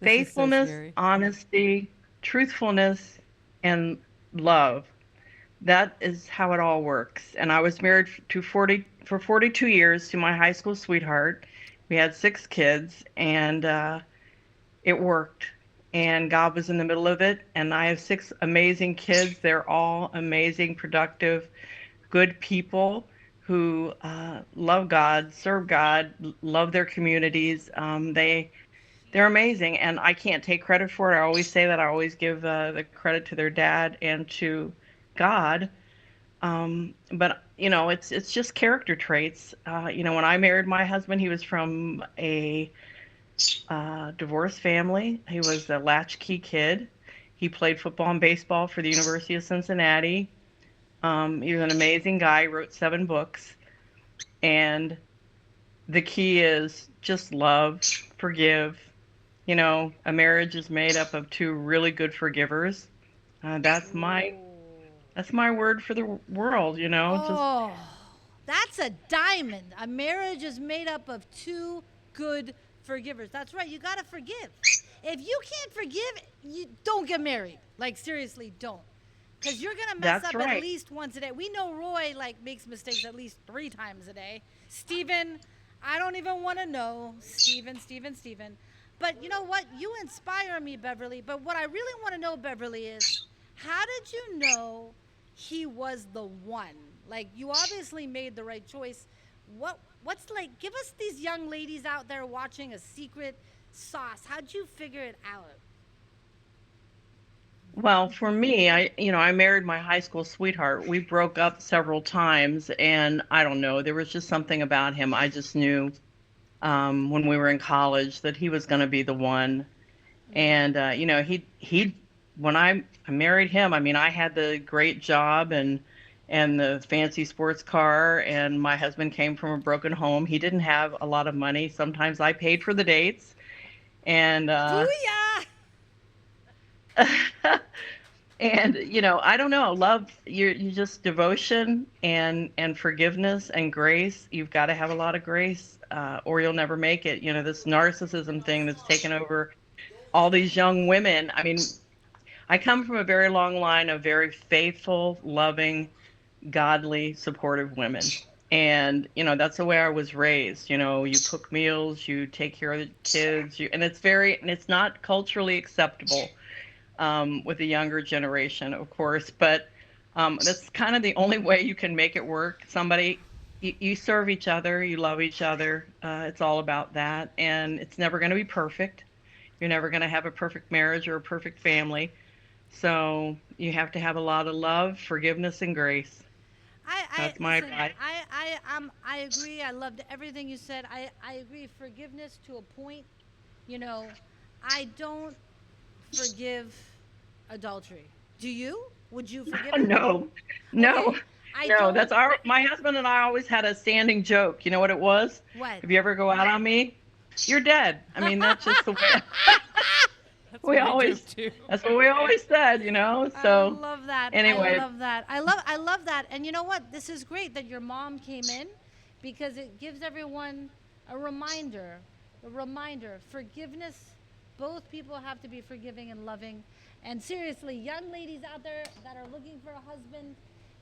Faithfulness, honesty, truthfulness, and love. That is how it all works. And I was married for 42 years to my high school sweetheart. We had 6 kids, and it worked. And God was in the middle of it. And I have 6 amazing kids. They're all amazing, productive, good people who love God, serve God, love their communities. They're amazing, and I can't take credit for it. I always say that. I always give the credit to their dad and to God. But it's just character traits. When I married my husband, he was from a divorced family. He was a latchkey kid. He played football and baseball for the University of Cincinnati. He was an amazing guy. Wrote 7 books, and the key is just love, forgive. A marriage is made up of 2 really good forgivers. That's my word for the world, Oh, that's a diamond. A marriage is made up of 2 good forgivers. That's right. You got to forgive. If you can't forgive, you don't get married. Like, seriously, don't. Because you're going to mess up at least once a day. We know Roy, makes mistakes at least 3 times a day. Steven, I don't even want to know. Steven. But you know what? You inspire me, Beverly. But what I really want to know, Beverly, is how did you know he was the one? You obviously made the right choice. Give us these young ladies out there watching a secret sauce. How'd you figure it out? Well, for me, I married my high school sweetheart. We broke up several times, and I don't know, there was just something about him. I just knew when we were in college that he was going to be the one. And, when I married him, I had the great job and the fancy sports car, and my husband came from a broken home. He didn't have a lot of money. Sometimes I paid for the dates. And, and I don't know, love, you just devotion and forgiveness and grace. You've got to have a lot of grace, or you'll never make it. This narcissism thing that's taken over all these young women. I come from a very long line of very faithful, loving, godly, supportive women. And, that's the way I was raised. You cook meals, you take care of the kids, and it's not culturally acceptable with the younger generation, of course, but that's kind of the only way you can make it work. You serve each other, you love each other. It's all about that. And it's never going to be perfect. You're never going to have a perfect marriage or a perfect family. So you have to have a lot of love, forgiveness, and grace. That's my Listen, advice. I agree. I loved everything you said. I agree. Forgiveness to a point. You know, I don't forgive adultery. Do you? Would you forgive it? No, no, Okay. I no. don't. My husband and I always had a standing joke. You know what it was? What? If you ever go out on me, you're dead. I mean, that's just the way. That's what we always said, So I love that. anyway, I love that. I love that. And you know what? This is great that your mom came in because it gives everyone a reminder. A reminder. Forgiveness. Both people have to be forgiving and loving. And seriously, young ladies out there that are looking for a husband,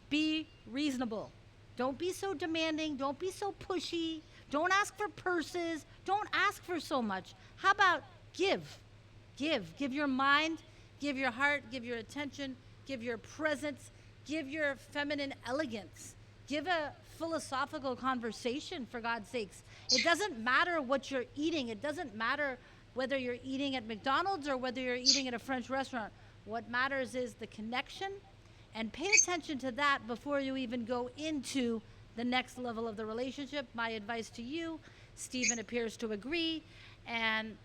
be reasonable. Don't be so demanding. Don't be so pushy. Don't ask for purses. Don't ask for so much. How about give? Give your mind, give your heart, give your attention, give your presence, give your feminine elegance, give a philosophical conversation, for God's sakes. It doesn't matter what you're eating. It doesn't matter whether you're eating at McDonald's or whether you're eating at a French restaurant. What matters is the connection, and pay attention to that before you even go into the next level of the relationship. My advice to you, Stephen appears to agree, and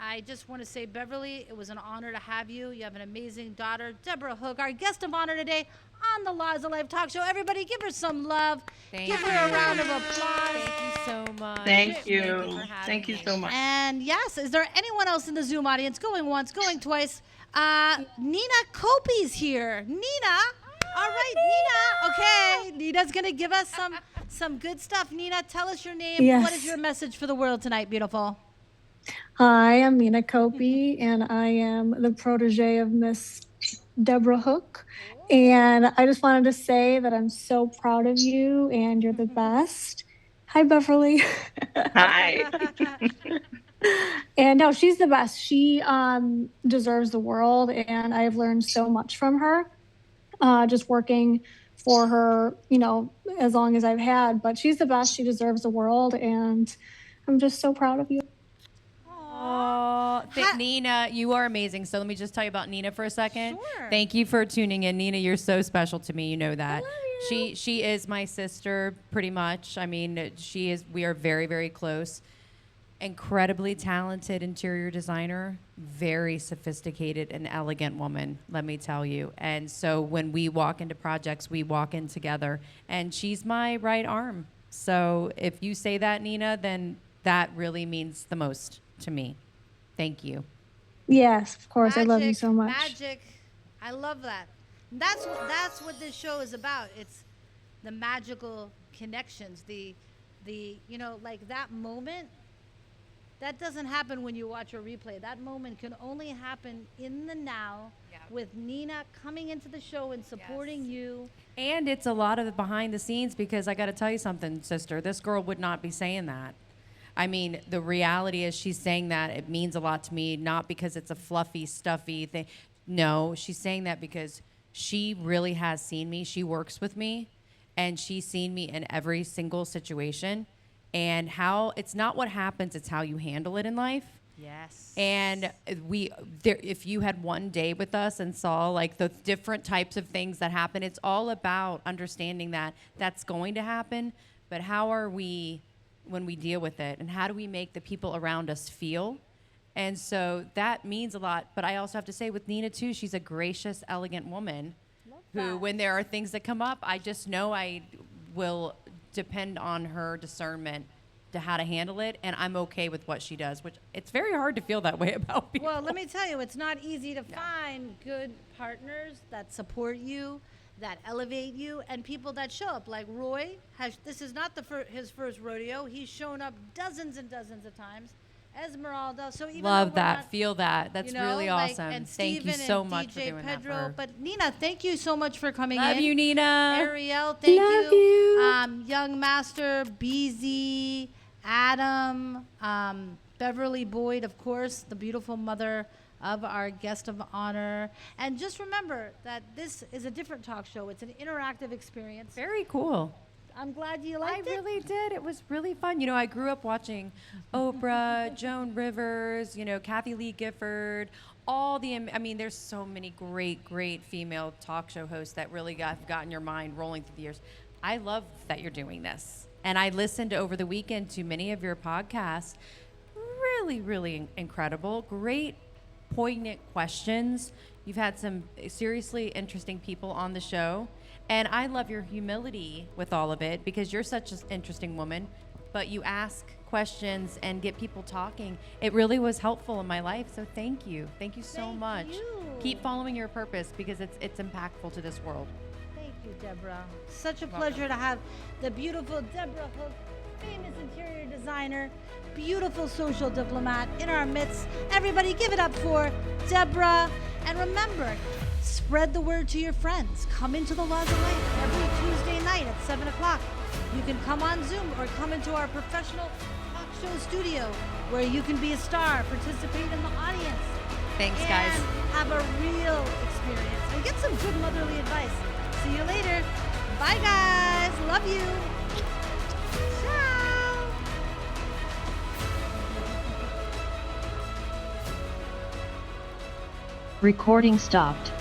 I just want to say, Beverly, it was an honor to have you. You have an amazing daughter, Debra Hook, our guest of honor today on the Laws of Life Talk Show. Everybody, give her some love. Give her a round of applause. Thank you so much. Thank you. Thank you so much. And yes, is there anyone else in the Zoom audience? Going once, going twice. Nina Kopi's here. Nina. All right, Nina. Okay, Nina's going to give us some good stuff. Nina, tell us your name. Yes. What is your message for the world tonight, beautiful? Hi, I'm Mina Kopi, and I am the protege of Miss Debra Hook. And I just wanted to say that I'm so proud of you, and you're the best. Hi, Beverly. Hi. And no, she's the best. She deserves the world, and I've learned so much from her, just working for her, as long as I've had. But she's the best. She deserves the world, and I'm just so proud of you. Oh, Nina, you are amazing. So let me just tell you about Nina for a second. Sure. Thank you for tuning in. Nina, you're so special to me. You know that. I love you. She is my sister, pretty much. I mean, we are very, very close. Incredibly talented interior designer, very sophisticated and elegant woman, let me tell you. And so when we walk into projects, we walk in together. And she's my right arm. So if you say that, Nina, then that really means the most to me. Thank you. Yes, of course. I love you so much. Magic. I love that. That's what this show is about. It's the magical connections. The like that moment. That doesn't happen when you watch a replay. That moment can only happen in the now with Nina coming into the show and supporting you. And it's a lot of the behind the scenes, because I got to tell you something, sister. This girl would not be saying that. I mean, the reality is she's saying that. It means a lot to me, not because it's a fluffy, stuffy thing. No, she's saying that because she really has seen me. She works with me, and she's seen me in every single situation. And how it's not what happens, it's how you handle it in life. Yes. And if you had one day with us and saw like the different types of things that happen, it's all about understanding that that's going to happen. But how are we when we deal with it, and how do we make the people around us feel? And so that means a lot. But I also have to say with Nina too, she's a gracious, elegant woman who, when there are things that come up, I just know I will depend on her discernment to how to handle it, and I'm okay with what she does, which it's very hard to feel that way about people. Well, let me tell you, it's not easy to find good partners that support you, that elevate you, and people that show up. Like Roy, this is not his first rodeo. He's shown up dozens and dozens of times Esmeralda. So even Love though we're that. not, Feel that. That's you know, really like, awesome. and Thank you Steven so and much DJ for doing that Pedro. for her. But Nina, thank you so much for coming Love in. you, Nina. Ariel, thank Love you. Young Master, BZ, Adam, Beverly Boyd, of course, the beautiful mother of our guest of honor. And just remember that this is a different talk show. It's an interactive experience. Very cool. I'm glad you liked it. I really did. It was really fun. You know, I grew up watching Oprah, Joan Rivers, you know, Kathy Lee Gifford, I mean, there's so many great female talk show hosts that really have gotten your mind rolling through the years. I love that you're doing this. And I listened over the weekend to many of your podcasts. Really incredible. Great, poignant questions. You've had some seriously interesting people on the show. And I love your humility with all of it because you're such an interesting woman, but you ask questions and get people talking. It really was helpful in my life, so thank you. Thank you so much. Keep following your purpose because it's impactful to this world. Thank you, Debra. Such a pleasure to have the beautiful Debra Hook, famous interior designer, beautiful social diplomat in our midst. Everybody give it up for Debra. And remember, spread the word to your friends. Come into the Laws of Life every Tuesday night at 7 o'clock. You can come on Zoom or come into our professional talk show studio where you can be a star, participate in the audience. Thanks, guys. And have a real experience and get some good motherly advice. See you later. Bye, guys. Love you. Ciao. Recording stopped.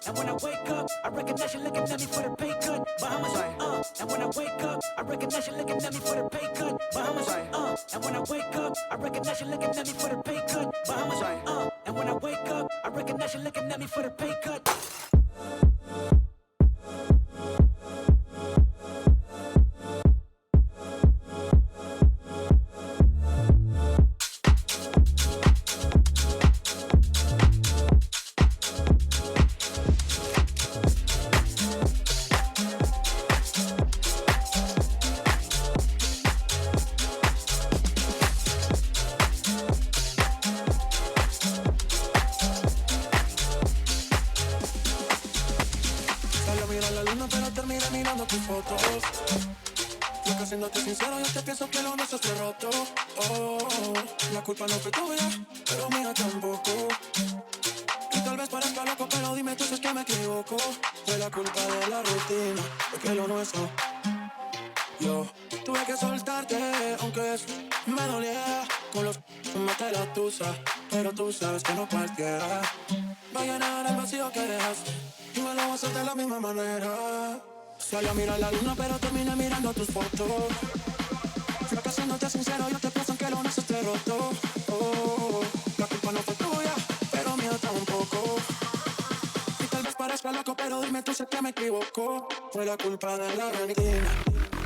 And when I wake up, I recognize you looking at me for the pay cut. Bahamas, and when I wake up, I recognize you looking at me for the pay cut. Bahamas, and when I wake up, I recognize you looking at me for the pay cut. Bahamas, and when I wake up, I recognize you looking at me for the pay cut. Siéndote sincero, yo te pienso que lo nuestro esté roto. Oh, la culpa no fue tuya, pero mía tampoco. Y tal vez parezca loco, pero dime tú si es que me equivoco. Fue la culpa de la rutina, porque lo nuestro. Yo tuve que soltarte, aunque eso me dolía. Con los maté la tusa, pero tú sabes que no cualquiera va a llenar el vacío que dejaste. Y me lo voy a hacer de la misma manera. Salí a mirar la luna, pero terminé mirando tus fotos. Fracasándote sincero, yo te pienso que lo nuestro esté roto. Oh, la culpa no fue tuya, pero mía tampoco. Y tal vez parezca loco, pero dime dime tú si es que me equivoco. Fue la culpa de la retina.